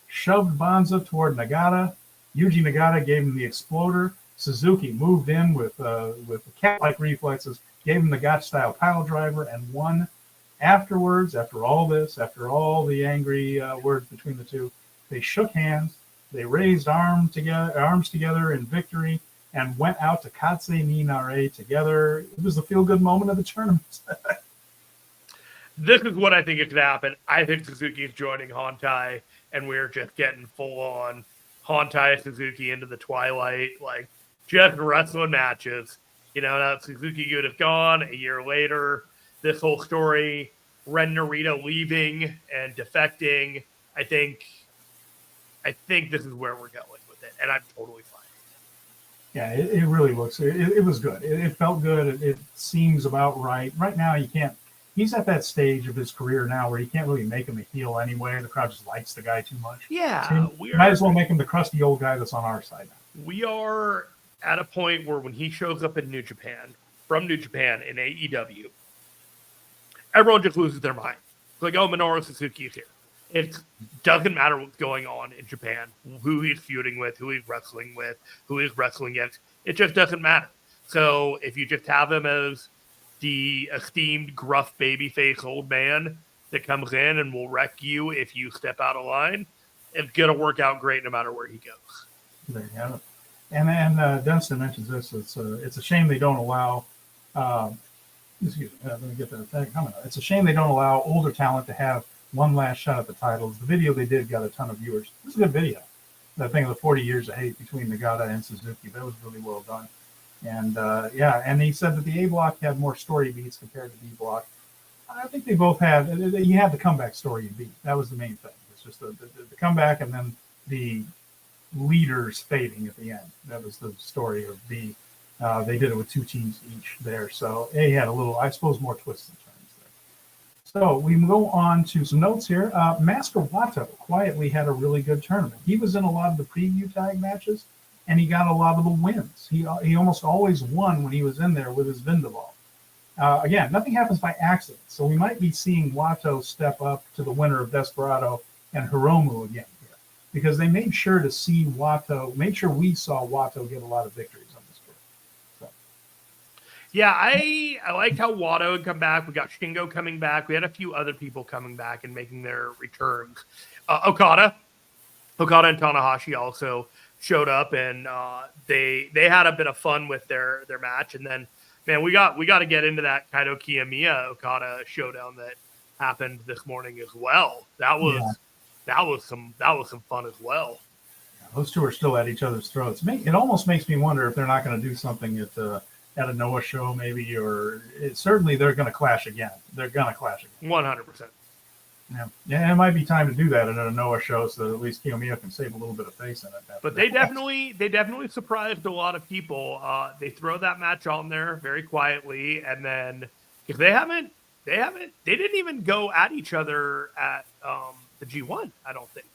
shoved Bonza toward Nagata. Yuji Nagata gave him the exploder. Suzuki moved in with cat-like reflexes, gave him the Gotch-style pile driver, and won. Afterwards, after all this, after all the angry words between the two, they shook hands, they raised arms together in victory, and went out to Katse ni Nare together. It was the feel-good moment of the tournament. This is what I think is going to happen. I think Suzuki is joining Hontai, and we're just getting full-on Hontai Suzuki into the twilight, like just wrestling matches. You know, now Suzuki would have gone a year later. This whole story, Ren Narita leaving and defecting, I think this is where we're going with it, and I'm totally fine. Yeah, it really looks. It was good. It felt good. It seems about right. Right now, you can't. He's at that stage of his career now where you can't really make him a heel anyway. The crowd just likes the guy too much. Yeah, so might as well make him the crusty old guy that's on our side now. We are at a point where when he shows up in New Japan, from New Japan in AEW, everyone just loses their mind. It's like, oh, Minoru Suzuki is here. It doesn't matter what's going on in Japan, who he's feuding with, who he's wrestling with, who he's wrestling against. It just doesn't matter. So if you just have him as the esteemed gruff babyface old man that comes in and will wreck you if you step out of line, it's going to work out great no matter where he goes. There you have it. And then Dunstan mentions this. It's a shame they don't allow excuse me, let me get that comment. It's a shame they don't allow older talent to have one last shot at the titles. The video they did got a ton of viewers. It was a good video. That thing of the 40 years of hate between Nagata and Suzuki, that was really well done. And and he said that the A block had more story beats compared to B block. I think they both had. You had the comeback story in B. That was the main thing. It's just the comeback and then the leaders fading at the end. That was the story of B. They did it with two teams each there. So A had a little, I suppose, more twists and turns there. So we go on to some notes here. Master Wato quietly had a really good tournament. He was in a lot of the preview tag matches, and he got a lot of the wins. He almost always won when he was in there with his Vindaball. Again, nothing happens by accident. So we might be seeing Wato step up to the winner of Desperado and Hiromu again here, because they made sure to see Wato, made sure we saw Wato get a lot of victories on this tour. So. Yeah, I liked how Watto had come back. We got Shingo coming back. We had a few other people coming back and making their returns. Okada and Tanahashi also showed up, and they had a bit of fun with their match. And then, man, we got to get into that Kaito Kiyomiya Okada showdown that happened this morning as well. That was some fun as well. Those two are still at each other's throats. It almost makes me wonder if they're not going to do something at a Noah show, maybe, or certainly they're going to clash again. They're going to clash again. 100%. Yeah, it might be time to do that at a Noah show so that at least Kiyomiya can save a little bit of face in it. But they definitely surprised a lot of people. They throw that match on there very quietly, and then if they didn't even go at each other at the G1. I don't think.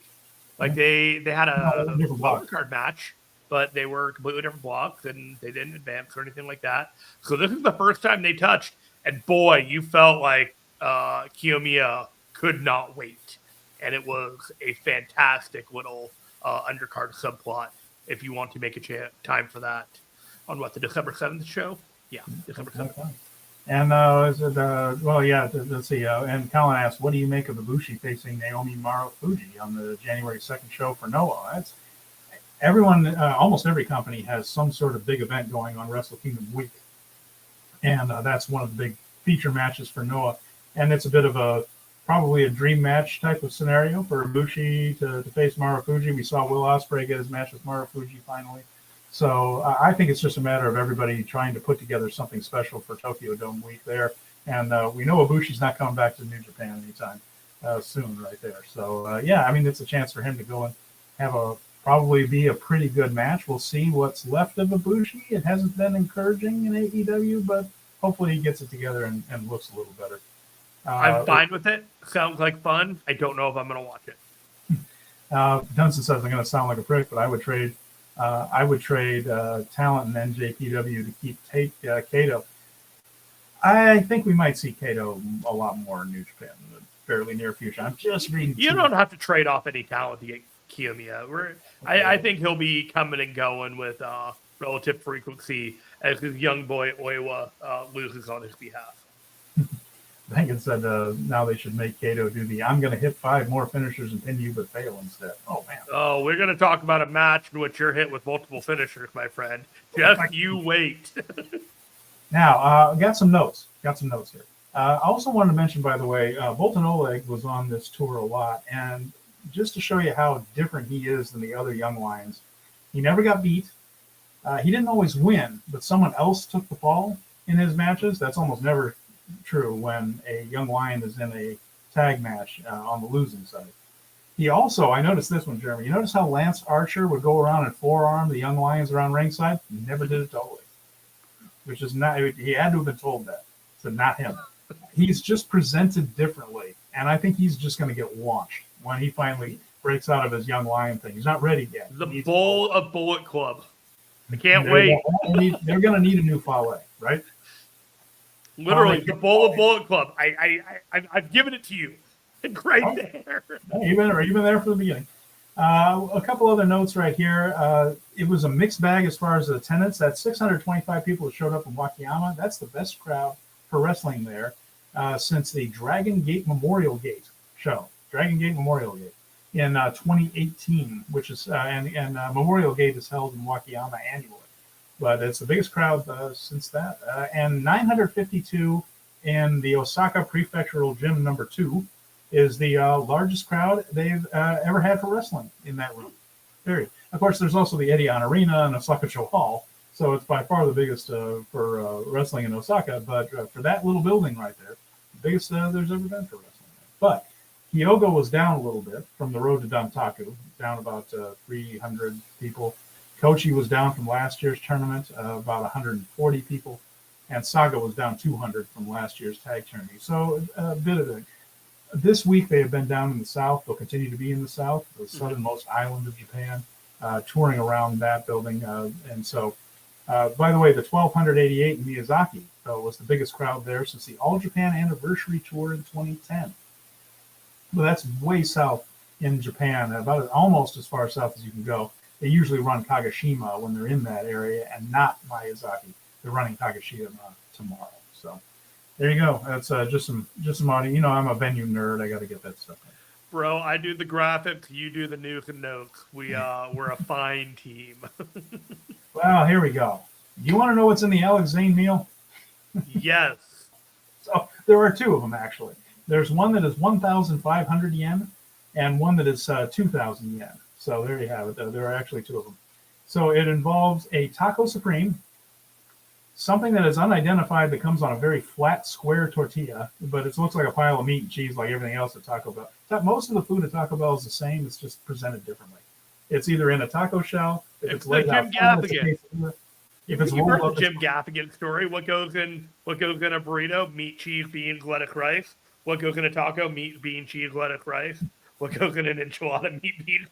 Like they had a wild card match, but they were completely different blocks and they didn't advance or anything like that. So this is the first time they touched, and boy, you felt like Kiyomiya could not wait, and it was a fantastic little undercard subplot. If you want to make a time for that on the December 7th show, December 7th. And let's see. And Colin asked, "What do you make of Ibushi facing Naomi Marufuji on the January 2nd show for Noah?" That's everyone. Almost every company has some sort of big event going on Wrestle Kingdom week, and that's one of the big feature matches for Noah. And it's a bit of probably a dream match type of scenario for Ibushi to face Marufuji. We saw Will Ospreay get his match with Marufuji finally. So I think it's just a matter of everybody trying to put together something special for Tokyo Dome week there. And we know Ibushi's not coming back to New Japan anytime soon right there. So, I mean, it's a chance for him to go and have probably be a pretty good match. We'll see what's left of Ibushi. It hasn't been encouraging in AEW, but hopefully he gets it together and looks a little better. I'm fine with it. Sounds like fun. I don't know if I'm going to watch it. Dunson says I'm going to sound like a prick, but I would trade talent in NJPW to keep Kato. I think we might see Kato a lot more in New Japan in the fairly near future. I'm just reading. You don't have to trade off any talent to get Kiyomiya. I think he'll be coming and going with relative frequency as his young boy Oiwa loses on his behalf. I think it said now they should make Kato do I'm going to hit 5 more finishers and pin you but fail instead. Oh, man. Oh, we're going to talk about a match in which you're hit with multiple finishers, my friend. Just you wait. Now, I got some notes. Here. I also wanted to mention, by the way, Bolton Oleg was on this tour a lot. And just to show you how different he is than the other young lions, he never got beat. He didn't always win, but someone else took the fall in his matches. That's almost never true when a young lion is in a tag match on the losing side. He also, I noticed this one, Jeremy. You notice how Lance Archer would go around and forearm the young lions around ringside? He never did it to Oleg, which is not. He had to have been told that. So not him. He's just presented differently, and I think he's just going to get launched when he finally breaks out of his young lion thing. He's not ready yet. The Bull of Bullet Club. I can't wait. They're going to need a new Fale, right? Literally, the Bowl of Bullet Club. I've given it to you. Right there. You've been there from the beginning. A couple other notes right here. It was a mixed bag as far as the attendance. That's 625 people that showed up in Wakayama. That's the best crowd for wrestling there since the Dragon Gate Memorial Gate show. Dragon Gate Memorial Gate in 2018, which is and Memorial Gate is held in Wakayama annually. But it's the biggest crowd since that. And 952 in the Osaka Prefectural Gym number 2 is the largest crowd they've ever had for wrestling in that room. Period. Of course, there's also the Edion Arena and Osaka-cho Hall. So it's by far the biggest for wrestling in Osaka. But for that little building right there, the biggest there's ever been for wrestling. But Hyogo was down a little bit from the road to Dantaku, down about 300 people. Kochi was down from last year's tournament, about 140 people, and Saga was down 200 from last year's tag tourney. So a bit of a. This week they have been down in the south. They'll continue to be in the south, the southernmost island of Japan, touring around that building. And so, by the way, the 1288 in Miyazaki was the biggest crowd there since the All Japan Anniversary Tour in 2010. Well, that's way south in Japan, about almost as far south as you can go. They usually run Kagoshima when they're in that area and not Miyazaki. they're running Takashima tomorrow. So there you go. That's just some audio. You know, I'm a venue nerd. I got to get that stuff. Bro, I do the graphics. You do the news and notes. We're a fine team. Well, here we go. You want to know what's in the Alex Zane meal? Yes. So there are two of them, actually. There's one that is 1,500 yen and one that is 2,000 yen. So there you have it. There are actually two of them. So it involves a taco supreme, something that is unidentified that comes on a very flat, square tortilla, but it looks like a pile of meat and cheese like everything else at Taco Bell. Most of the food at Taco Bell is the same. It's just presented differently. It's either in a taco shell, if it's laid out. If it's You've rolled heard up, the Jim Gaffigan story. What goes in a burrito? Meat, cheese, beans, lettuce, rice. What goes in a taco? Meat, bean, cheese, lettuce, rice. What goes in an enchilada? Meat, beans.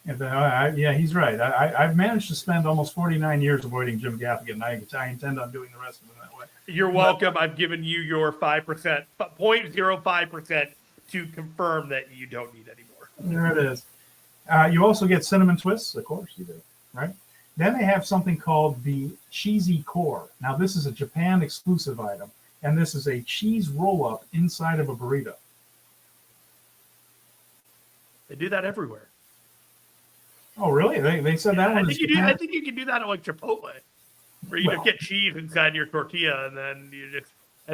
Yeah, he's right. I've managed to spend almost 49 years avoiding Jim Gaffigan. I intend on doing the rest of them that way. You're welcome. I've given you your 5%, 0.05% to confirm that you don't need any more. There it is. You also get cinnamon twists, of course you do, right? Then they have something called the cheesy core. Now, this is a Japan exclusive item, and this is a cheese roll-up inside of a burrito. They do that everywhere. Oh, really? They said that one. I think you can do that at like Chipotle, where you just get cheese inside your tortilla, and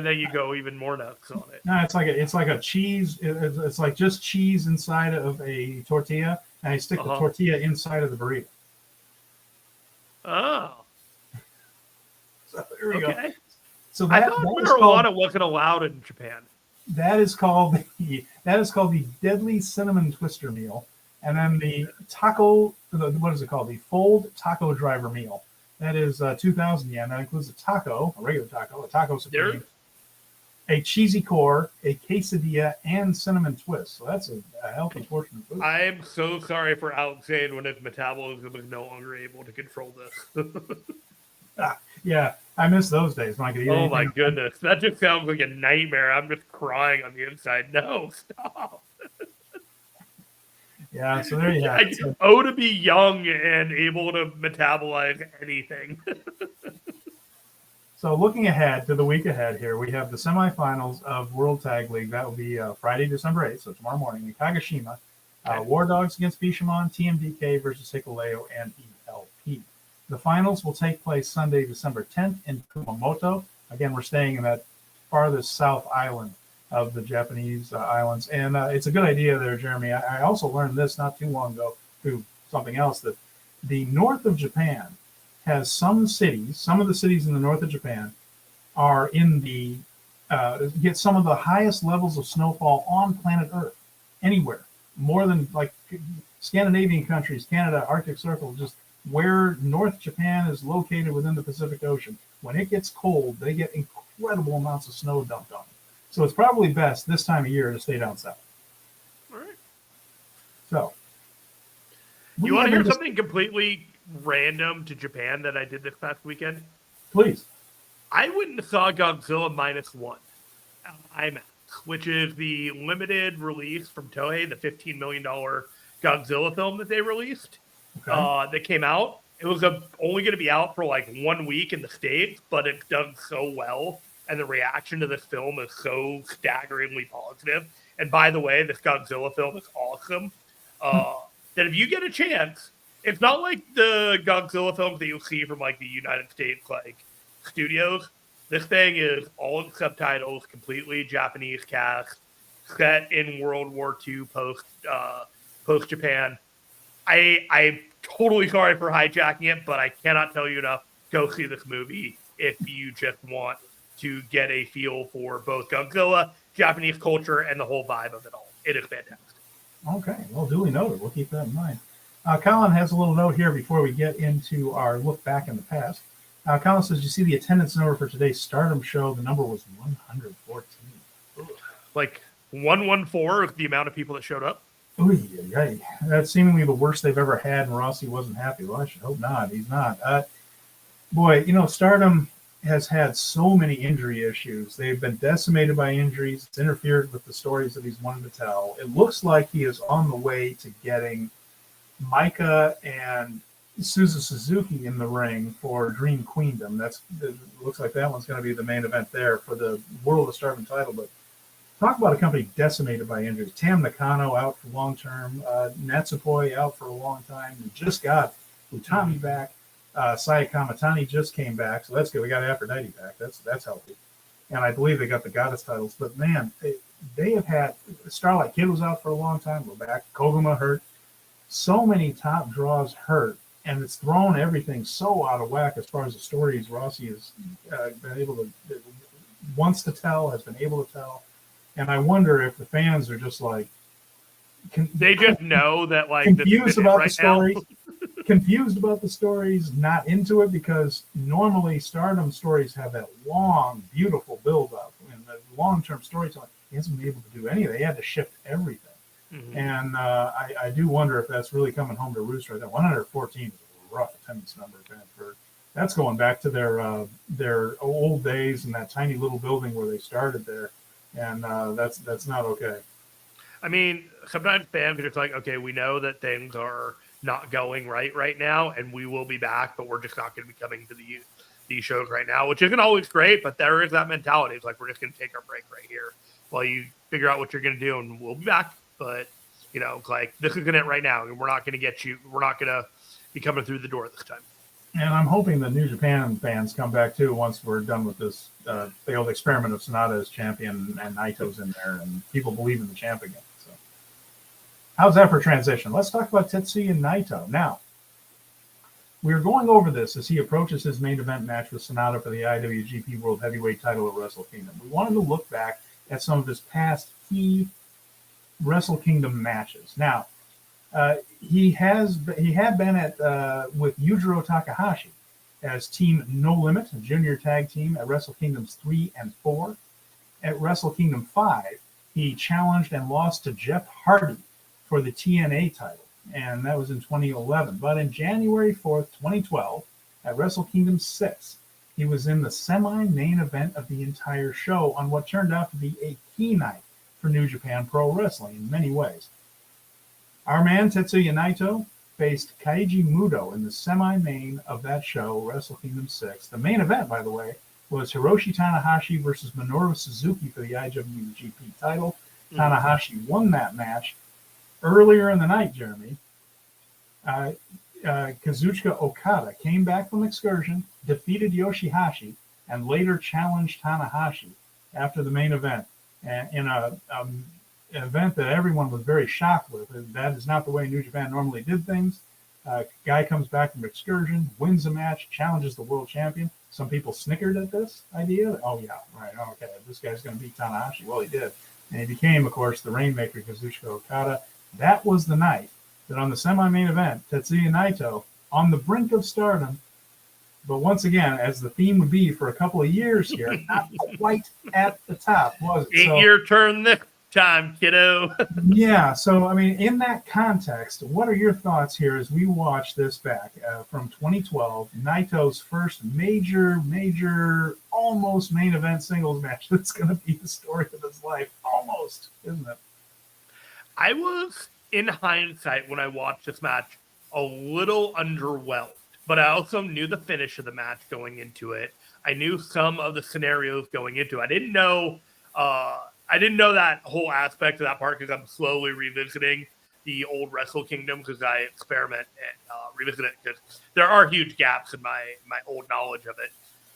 then you go even more nuts on it. No, it's like a cheese. It's like just cheese inside of a tortilla, and I stick the tortilla inside of the burrito. Oh. So there we go. So I thought marijuana wasn't allowed in Japan. That is called the Deadly Cinnamon Twister Meal. And then the taco, what is it called? The Fold Taco Driver Meal. That is 2,000 yen. That includes a regular taco, a taco supreme, a cheesy core, a quesadilla, and cinnamon twist. So that's a healthy portion of food. I am so sorry for Alex Zane when his metabolism is no longer able to control this. Yeah, I miss those days when I could eat anything. My goodness. That just sounds like a nightmare. I'm just crying on the inside. No, stop. Yeah, so there you have it. To be young and able to metabolize anything. So looking ahead to the week ahead here, we have the semifinals of World Tag League. That will be Friday, December 8th, so tomorrow morning in Kagoshima. War Dogs against Bishamon, TMDK versus Hikuleo and ELP. The finals will take place Sunday, December 10th in Kumamoto. Again, we're staying in that farthest south island of the Japanese islands. And it's a good idea there, Jeremy. I also learned this not too long ago through something else, that the north of Japan has some of the cities in the north of Japan are in the, get some of the highest levels of snowfall on planet Earth, anywhere. More than like Scandinavian countries, Canada, Arctic Circle, just where North Japan is located within the Pacific Ocean. When it gets cold, they get incredible amounts of snow dumped on them. So it's probably best this time of year to stay down south. All right. So. You want to hear something completely random to Japan that I did this past weekend? Please. I went and saw Godzilla -1 IMAX, which is the limited release from Toei, the $15 million Godzilla film that they released. That came out. It was only going to be out for like 1 week in the States, but it's done so well, and the reaction to this film is so staggeringly positive. And by the way, this Godzilla film is awesome. That if you get a chance, it's not like the Godzilla films that you'll see from like the United States like studios. This thing is all in subtitles, completely Japanese cast, set in World War II post Japan. I'm totally sorry for hijacking it, but I cannot tell you enough. Go see this movie if you just want to get a feel for both Godzilla, Japanese culture, and the whole vibe of it all. It is fantastic. Okay, well, duly noted. We'll keep that in mind. Colin has a little note here before we get into our look back in the past. Colin says, you see the attendance number for today's Stardom show? The number was 114. Like 114 is the amount of people that showed up? Ooh, that's seemingly the worst they've ever had, and Rossi wasn't happy. Well, I should hope not. He's not. Boy, Stardom has had so many injury issues. They've been decimated by injuries. It's interfered with the stories that he's wanted to tell. It looks like he is on the way to getting Micah and Suzuki in the ring for Dream Queendom. It looks like that one's going to be the main event there for the World of Stardom title. But talk about a company decimated by injuries. Tam Nakano out for long term. Natsupoi out for a long time. We just got Utami back. Saya Kamatani just came back, so that's good. We got Aphrodite back. That's healthy. And I believe they got the Goddess titles. But man, they have had Starlight Kid was out for a long time. We're back. Koguma hurt. So many top draws hurt. And it's thrown everything so out of whack as far as the stories Rossi has been able to, wants to tell, has been able to tell. And I wonder if the fans are just like, they just know that like confused about the stories, confused about the stories, not into it, because normally Stardom stories have that long, beautiful build up and the long-term storytelling. He hasn't been able to do any of that. He had to shift everything. Mm-hmm. And I do wonder if that's really coming home to roost right now. 114 is a rough attendance number, man. That's going back to their old days in that tiny little building where they started there, and that's not okay. I mean, sometimes fans are just like, okay, we know that things are not going right now, and we will be back, but we're just not going to be coming to these shows right now, which isn't always great, but there is that mentality. It's like, we're just going to take our break right here while you figure out what you're going to do, and we'll be back. But, you know, like, this isn't it right now, and we're not going to get you. We're not going to be coming through the door this time. And I'm hoping the New Japan fans come back, too, once we're done with this failed experiment of Sonata as champion and Naito's in there, and people believe in the champ again. So, how's that for transition? Let's talk about Tetsuya Naito. Now, we're going over this as he approaches his main event match with Sonata for the IWGP World Heavyweight title at Wrestle Kingdom. We wanted to look back at some of his past key Wrestle Kingdom matches. Now, he had been with Yujiro Takahashi as Team No Limit, a junior tag team at Wrestle Kingdoms 3 and 4. At Wrestle Kingdom 5, he challenged and lost to Jeff Hardy for the TNA title, and that was in 2011. But in January 4th, 2012, at Wrestle Kingdom 6, he was in the semi-main event of the entire show on what turned out to be a key night for New Japan Pro Wrestling in many ways. Our man Tetsuya Naito faced Keiji Muto in the semi-main of that show, Wrestle Kingdom 6. The main event, by the way, was Hiroshi Tanahashi versus Minoru Suzuki for the IWGP title. Mm-hmm. Tanahashi won that match. Earlier in the night, Jeremy, Kazuchika Okada came back from excursion, defeated Yoshihashi, and later challenged Tanahashi after the main event. And in an event that everyone was very shocked with. That is not the way New Japan normally did things. Guy comes back from excursion, wins a match, challenges the world champion. Some people snickered at this idea. Oh, yeah, right, okay, this guy's going to beat Tanahashi. Well, he did. And he became, of course, the Rainmaker, Kazuchika Okada. That was the night that on the semi-main event, Tetsuya Naito, on the brink of stardom, but once again, as the theme would be for a couple of years here, not quite at the top, was it? Ain't your turn this time, kiddo. Yeah, so, I mean, in that context, what are your thoughts here as we watch this back from 2012, Naito's first major, almost main event singles match that's going to be the story of his life? Almost, isn't it? I was, in hindsight, when I watched this match, a little underwhelmed. But I also knew the finish of the match going into it. I knew some of the scenarios going into it. I didn't know that whole aspect of that part because I'm slowly revisiting the old Wrestle Kingdom because I experiment and revisit it because there are huge gaps in my old knowledge of it.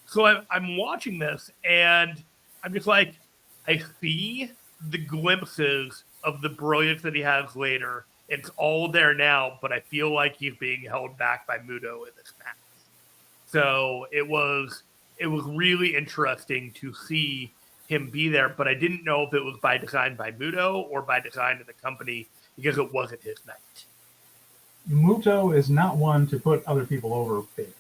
So I'm watching this and I'm just like, I see the glimpses of the brilliance that he has later. It's all there now, but I feel like he's being held back by Muto in this match. So it was really interesting to see him be there, but I didn't know if it was by design by Muto or by design of the company because it wasn't his night. Muto is not one to put other people over big.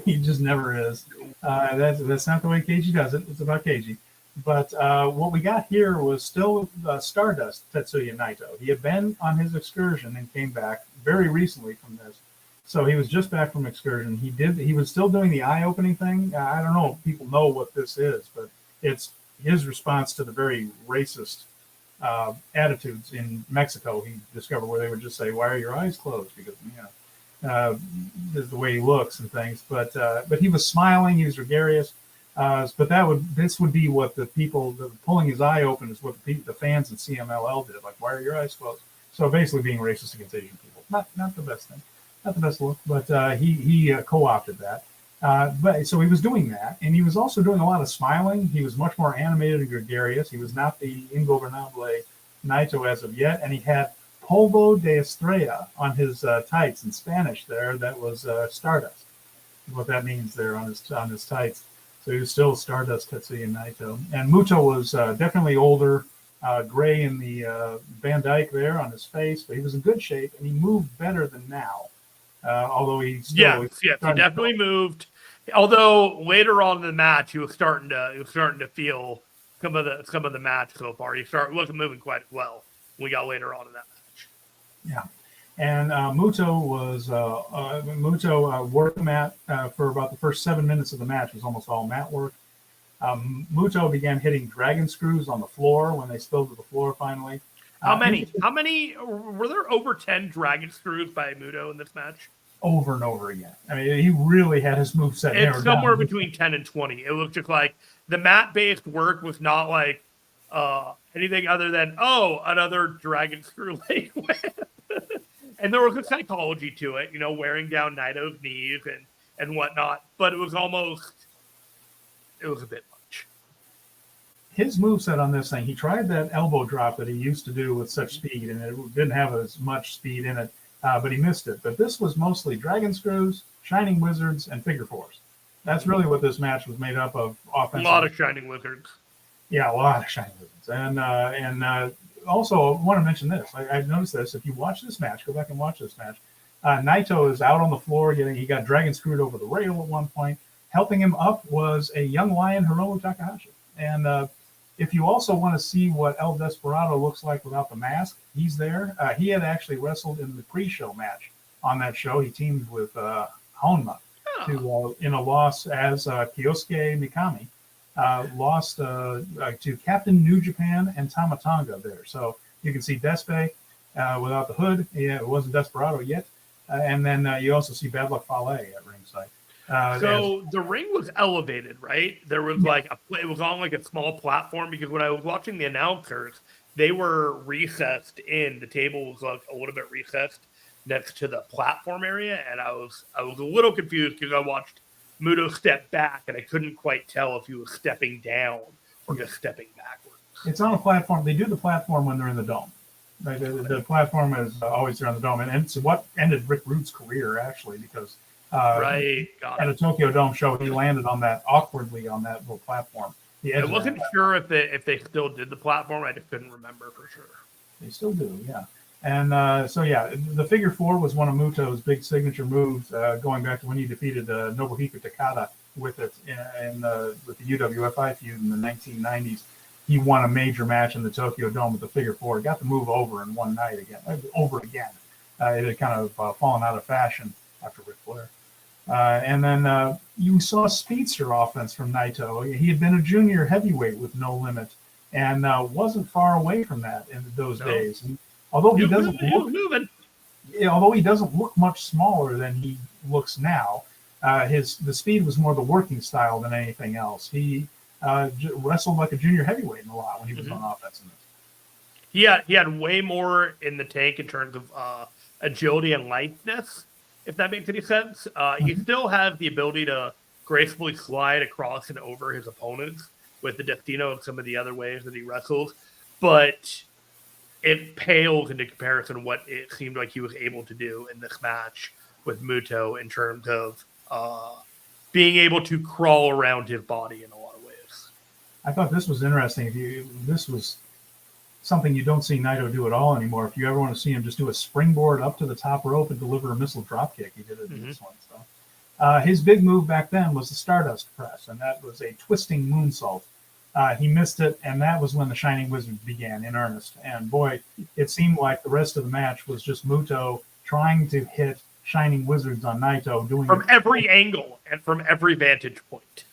He just never is. That's not the way Keiji does it. It's about Keiji. But what we got here was still Stardust Tetsuya Naito. He had been on his excursion and came back very recently from this. So he was just back from excursion. He was still doing the eye-opening thing. I don't know if people know what this is, but it's his response to the very racist attitudes in Mexico. He discovered where they would just say, "Why are your eyes closed?" Because the way he looks and things. But he was smiling. He was gregarious. But this would be what the people pulling his eye open is what the fans at CMLL did. Like, why are your eyes closed? So basically, being racist against Asian people, not the best thing, not the best look. But he co-opted that. But so he was doing that, and he was also doing a lot of smiling. He was much more animated and gregarious. He was not the ingobernable Naito as of yet, and he had polvo de estrella on his tights in Spanish. There, that was stardust. What that means there on his tights. So he was still Stardust, Tetsuya Naito. And Muto was definitely older, gray in the Van Dyke there on his face, but he was in good shape, and he moved better than now. Although he still... Yes, he definitely moved. Although later on in the match, he was starting to feel some of the match so far. He wasn't moving quite well when we got later on in that match. Yeah. And Muto worked the mat for about the first 7 minutes of the match. It was almost all mat work. Muto began hitting dragon screws on the floor when they spilled to the floor finally. How many? Were there over 10 dragon screws by Muto in this match? Over and over again. I mean, he really had his moveset. It's somewhere between 10 and 20. It looked just like the mat-based work was not like anything other than, another dragon screw leg whip. And there was a psychology to it, wearing down Naito's knees and whatnot. But it was a bit much. His moveset on this thing, he tried that elbow drop that he used to do with such speed, and it didn't have as much speed in it, but he missed it. But this was mostly dragon screws, shining wizards, and figure fours. That's really what this match was made up of. Offensively. A lot of shining wizards. Yeah, a lot of shining wizards. And also, I want to mention this. I've noticed this. If you watch this match, go back and watch this match. Naito is out on the floor. He got dragon screwed over the rail at one point. Helping him up was a young lion, Hiromu Takahashi. And if you also want to see what El Desperado looks like without the mask, he's there. He had actually wrestled in the pre-show match on that show. He teamed with Honma in a loss as Kyosuke Mikami. Lost to Captain New Japan and Tama Tonga there. So you can see Despe without the hood. Yeah, it wasn't Desperado yet. And then you also see Bad Luck Fale at ringside. So the ring was elevated, right? There was it was on like a small platform because when I was watching the announcers, they were recessed in. The table was like a little bit recessed next to the platform area, and I was a little confused because I watched Muto step back, and I couldn't quite tell if he was stepping down or just stepping backwards. It's on a platform. They do the platform when they're in the dome. The platform is always there on the dome, and it's what ended Rick Rude's career, actually, because at a Tokyo Dome show, he landed on that awkwardly on that little platform. I wasn't sure if they still did the platform. I just couldn't remember for sure. They still do, yeah. And the figure four was one of Muto's big signature moves, going back to when he defeated Nobuhiko Takada with it with the UWFI feud in the 1990s. He won a major match in the Tokyo Dome with the figure four. Got the move over in one night again. It had kind of fallen out of fashion after Ric Flair. And then you saw speedster offense from Naito. He had been a junior heavyweight with No Limit and wasn't far away from that in those days. And although he doesn't look much smaller than he looks now, the speed was more the working style than anything else. He wrestled like a junior heavyweight in a lot when he was on offense in this. He had way more in the tank in terms of agility and lightness, if that makes any sense. He still has the ability to gracefully slide across and over his opponents with the Destino and some of the other ways that he wrestles, but it pales into comparison what it seemed like he was able to do in this match with Muto in terms of being able to crawl around his body in a lot of ways. I thought this was interesting. This was something you don't see Naito do at all anymore. If you ever want to see him just do a springboard up to the top rope and deliver a missile dropkick, he did it in this one. So his big move back then was the Stardust Press, and that was a twisting moonsault. He missed it, and that was when the Shining Wizard began in earnest. And boy, it seemed like the rest of the match was just Muto trying to hit Shining Wizards on Naito, doing from every angle and from every vantage point.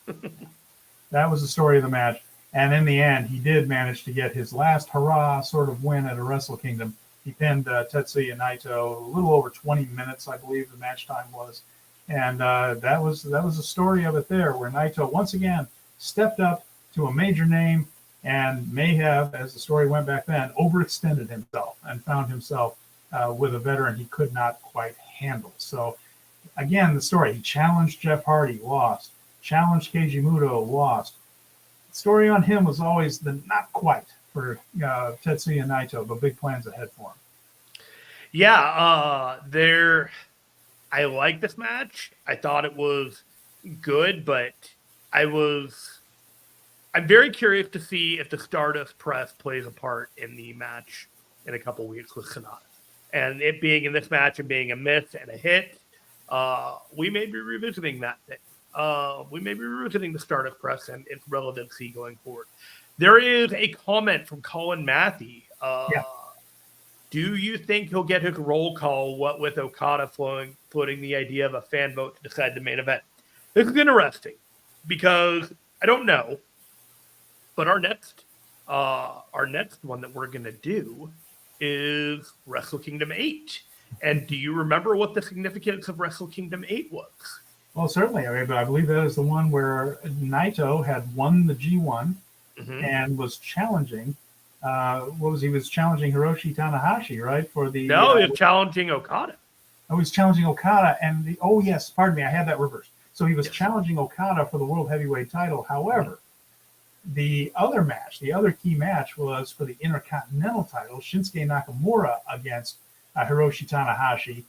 That was the story of the match. And in the end, he did manage to get his last hurrah sort of win at a Wrestle Kingdom He pinned Tetsuya Naito a little over 20 minutes, I believe the match time was. And that was the story of it there, where Naito once again stepped up to a major name and may have, as the story went back then, overextended himself and found himself with a veteran he could not quite handle. So again, the story, he challenged Jeff Hardy, lost. Challenged Keiji Muto, lost. The story on him was always the not quite for Tetsuya Naito, but big plans ahead for him. Yeah, I like this match. I thought it was good, but I'm very curious to see if the Stardust press plays a part in the match in a couple weeks with Sonata. And it being in this match and being a miss and a hit, we may be revisiting that thing. We may be revisiting the Stardust press and its relevancy going forward. There is a comment from Colin Matthey. Do you think he'll get his roll call, what with Okada floating the idea of a fan vote to decide the main event? This is interesting because I don't know, but our next one that we're going to do is Wrestle Kingdom 8. And do you remember what the significance of Wrestle Kingdom 8 was? Well, certainly. I believe that is the one where Naito had won the G1 and was challenging. He was challenging Hiroshi Tanahashi, right? For the he was challenging Okada. Oh, he was challenging Okada, and pardon me, I had that reversed. So he was challenging Okada for the World Heavyweight title. However, the other key match was for the Intercontinental title, Shinsuke Nakamura against Hiroshi Tanahashi.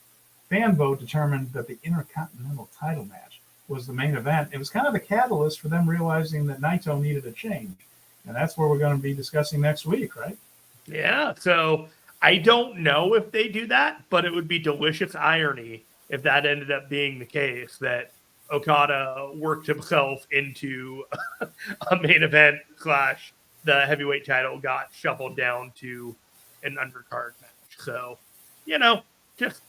Fan vote determined that the Intercontinental title match was the main event. It was kind of a catalyst for them realizing that Naito needed a change. And that's where we're going to be discussing next week, right? Yeah, so I don't know if they do that, but it would be delicious irony if that ended up being the case, that Okada worked himself into a main event / the heavyweight title got shuffled down to an undercard match. So, just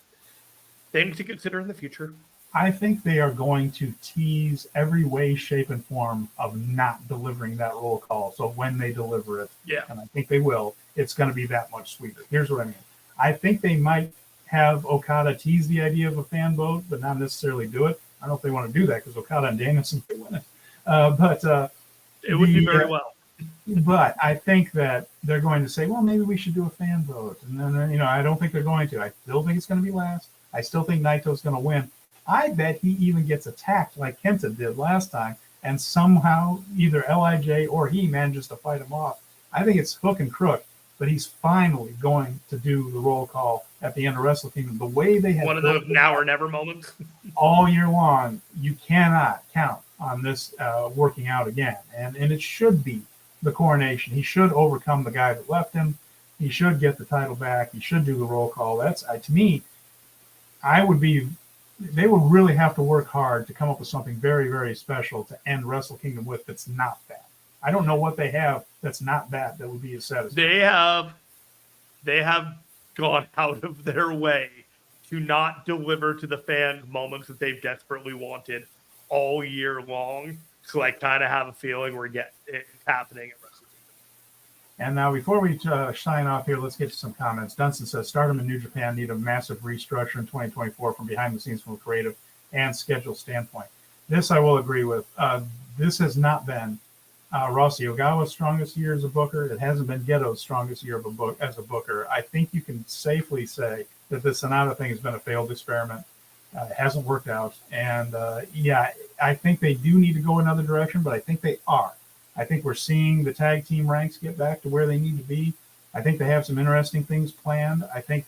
things to consider in the future. I think they are going to tease every way, shape, and form of not delivering that roll call. So when they deliver it, and I think they will, it's going to be that much sweeter. Here's what I mean. I think they might have Okada tease the idea of a fan vote, but not necessarily do it. I don't know if they want to do that because Okada and Danielson may win it. It would be very well. But I think that they're going to say, well, maybe we should do a fan vote. And then, I don't think they're going to. I still think it's going to be last. I still think Naito's going to win. I bet he even gets attacked like Kenta did last time, and somehow either LIJ or he manages to fight him off. I think it's hook and crook, but he's finally going to do the roll call at the end of Wrestle Kingdom. The way they have one of those now or never moments all year long, you cannot count on this working out again. And it should be the coronation. He should overcome the guy that left him. He should get the title back. He should do the roll call. That's to me, they would really have to work hard to come up with something very, very special to end Wrestle Kingdom with that's not that. I don't know what they have that's not that would be as satisfying. They have gone out of their way to not deliver to the fans moments that they've desperately wanted all year long. So I kind of have a feeling it's happening at Wrestle Kingdom. And now, before we sign off here, let's get to some comments. Dunstan says, Stardom and New Japan need a massive restructure in 2024 from behind the scenes from a creative and schedule standpoint. This I will agree with. This has not been Rossi Ogawa's strongest year as a booker. It hasn't been Geto's strongest year as a booker. I think you can safely say that the Sonata thing has been a failed experiment. It hasn't worked out. And, I think they do need to go another direction, but I think they are. I think we're seeing the tag team ranks get back to where they need to be. I think they have some interesting things planned. I think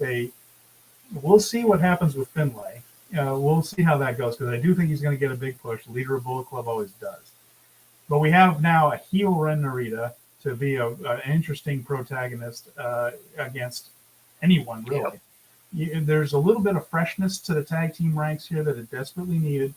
we'll see what happens with Finlay. We'll see how that goes, because I do think he's going to get a big push. The leader of Bullet Club always does. But we have now a heel Ren Narita to be an interesting protagonist against anyone, really. Yep. There's a little bit of freshness to the tag team ranks here that it desperately needed.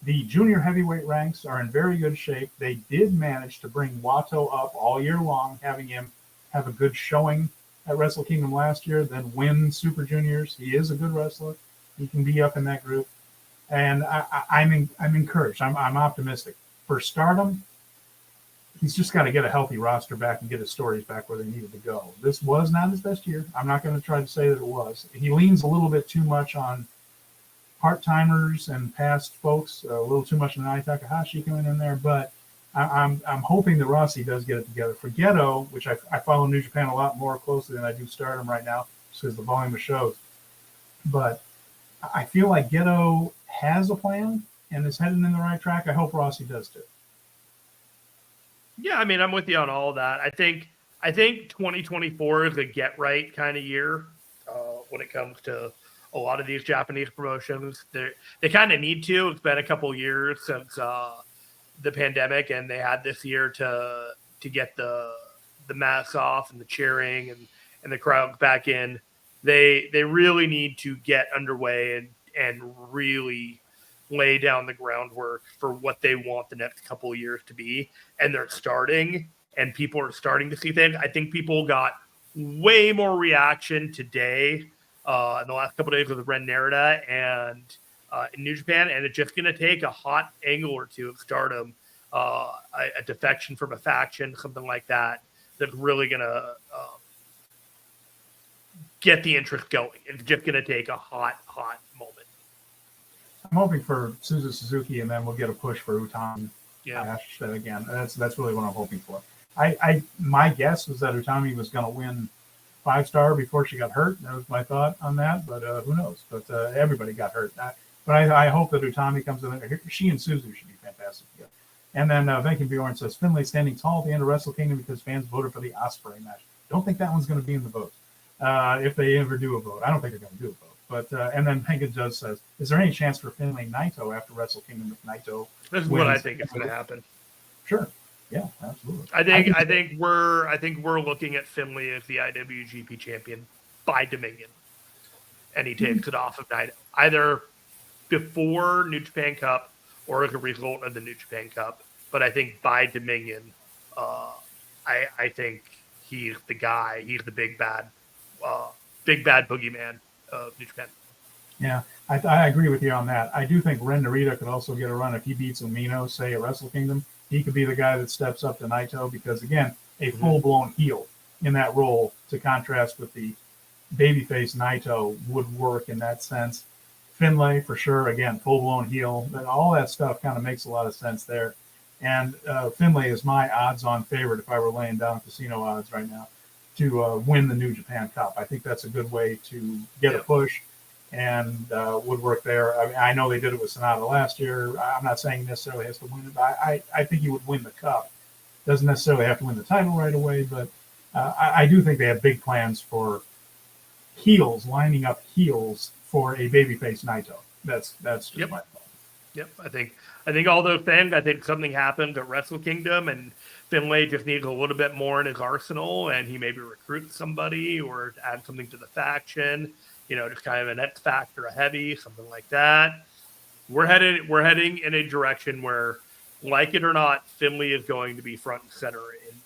The junior heavyweight ranks are in very good shape. They did manage to bring Wato up all year long, having him have a good showing at Wrestle Kingdom last year, then win Super Juniors. He is a good wrestler. He can be up in that group. And I'm encouraged. I'm optimistic. For Stardom, he's just got to get a healthy roster back and get his stories back where they needed to go. This was not his best year. I'm not going to try to say that it was. He leans a little bit too much on part-timers and past folks, a little too much Nanae Takahashi coming in there, but I'm hoping that Rossi does get it together. For Geto, which I follow New Japan a lot more closely than I do Stardom right now, just because the volume of shows. But I feel like Geto has a plan and is heading in the right track. I hope Rossi does too. Yeah, I mean, I'm with you on all of that. I think 2024 is a get right kind of year when it comes to a lot of these Japanese promotions. They kind of need to. It's been a couple years since the pandemic, and they had this year to get the masks off and the cheering and the crowd back in. They really need to get underway and really lay down the groundwork for what they want the next couple of years to be. And they're starting, and people are starting to see things. I think people got way more reaction today in the last couple of days with Ren Narita and in New Japan, and it's just going to take a hot angle or two of Stardom, a defection from a faction, something like that, that's really going to get the interest going. It's just going to take a hot moment. I'm hoping for Suzuki, and then we'll get a push for Utami. Yeah. Ash, again, that's really what I'm hoping for. My guess was that Utami was going to win 5-star before she got hurt. That was my thought on that, but who knows? But everybody got hurt. But I hope that Utami comes in there. She and Suzu should be fantastic together. And then Venkin Bjorn says, Finlay standing tall at the end of Wrestle Kingdom because fans voted for the Ospreay match. Don't think that one's going to be in the vote. If they ever do a vote. I don't think they're going to do a vote. But and then Venkin Judge says, is there any chance for Finlay Naito after Wrestle Kingdom if Naito This is what I think is going to happen. Sure. Yeah, absolutely. I think we're looking at Finlay as the IWGP champion by Dominion, and he takes it off of Naito either before New Japan Cup or as a result of the New Japan Cup. But I think by Dominion, I think he's the guy. He's the big bad boogeyman of New Japan. Yeah, I agree with you on that. I do think Ren Narita could also get a run if he beats Umino, say, at Wrestle Kingdom. He could be the guy that steps up to Naito because, again, a full-blown heel in that role to contrast with the babyface Naito would work in that sense. Finlay, for sure, again, full-blown heel. All that stuff kind of makes a lot of sense there. And Finlay is my odds-on favorite if I were laying down casino odds right now to win the New Japan Cup. I think that's a good way to get a push and would work there. I mean, I know they did it with Sonata last year. I'm not saying he necessarily has to win it, but I think he would win the Cup. Doesn't necessarily have to win the title right away, but I do think they have big plans for heels, lining up heels for a babyface Naito. That's just my thought. Yep, I think all those things. I think something happened at Wrestle Kingdom, and Finlay just needs a little bit more in his arsenal, and he maybe recruits somebody or add something to the faction. Just kind of an X factor, a heavy, something like that. We're heading in a direction where, like it or not, Finlay is going to be front and center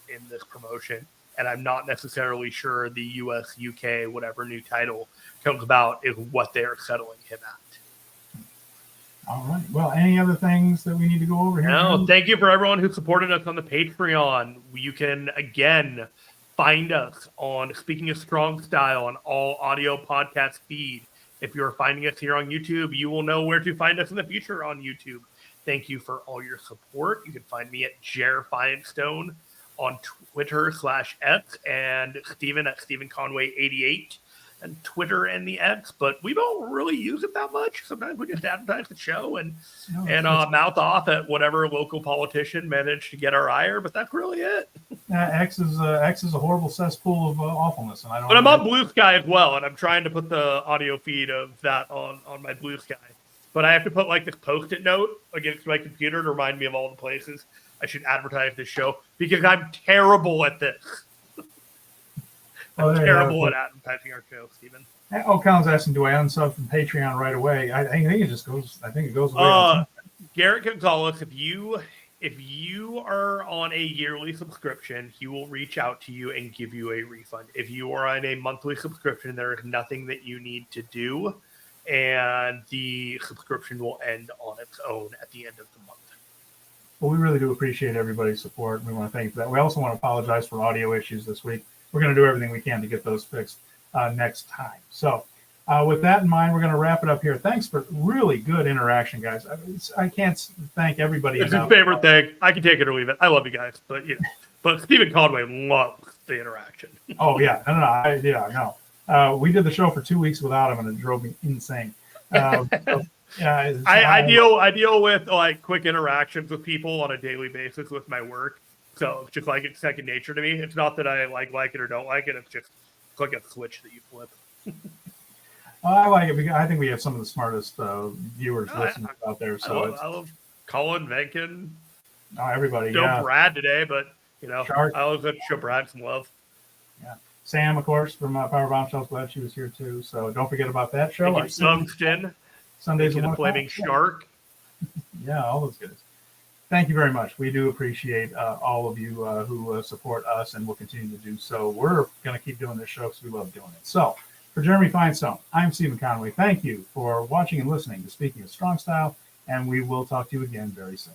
in this promotion. And I'm not necessarily sure the US, UK, whatever new title comes about is what they're settling him at. All right. Well, any other things that we need to go over here? No, thank you for everyone who supported us on the Patreon. You can, again, find us on Speaking of Strong Style on all audio podcast feed. If you're finding us here on YouTube, you will know where to find us in the future on YouTube. Thank you for all your support. You can find me at Jer Finestone on Twitter/X and Steven at StevenConway88 and Twitter and the X, but we don't really use it that much. Sometimes we just advertise the show and mouth off at whatever local politician managed to get our ire, but that's really it. X is a horrible cesspool of awfulness, and I don't. But I'm on Blue Sky as well, and I'm trying to put the audio feed of that on my Blue Sky. But I have to put like this Post-it note against my computer to remind me of all the places I should advertise this show because I'm terrible at this. I'm terrible at advertising our show, Steven. Colin's asking, do I unsub from Patreon right away? I think it just goes. I think it goes away. Garrett Gonzalez, if you are on a yearly subscription, he will reach out to you and give you a refund. If you are on a monthly subscription, there is nothing that you need to do, and the subscription will end on its own at the end of the month. But we really do appreciate everybody's support. We want to thank you for that. We also want to apologize for audio issues this week. We're going to do everything we can to get those fixed next time. So with that in mind, we're going to wrap it up here. Thanks for really good interaction, guys. I can't thank everybody. It's his favorite thing. I can take it or leave it. I love you guys, but but Stephen Conway loves the interaction. Oh yeah, no. We did the show for 2 weeks without him, and it drove me insane. I deal with like quick interactions with people on a daily basis with my work, so it's just like it's second nature to me. It's not that I like it or don't like it. It's just like a switch that you flip. I like it because I think we have some of the smartest viewers listening out there. So I love Colin, Venkin, everybody. Still Brad today, but Shark. I was going to show Brad some love. Yeah, Sam, of course, from Power Bombshells. Glad she was here too. So don't forget about that show. Tungsten. Sundays the Flaming Shark. Yeah, all those guys. Thank you very much. We do appreciate all of you who support us, and will continue to do so. We're going to keep doing this show because we love doing it. So, for Jeremy Finestone, I'm Stephen Conway. Thank you for watching and listening to Speaking of Strong Style, and we will talk to you again very soon.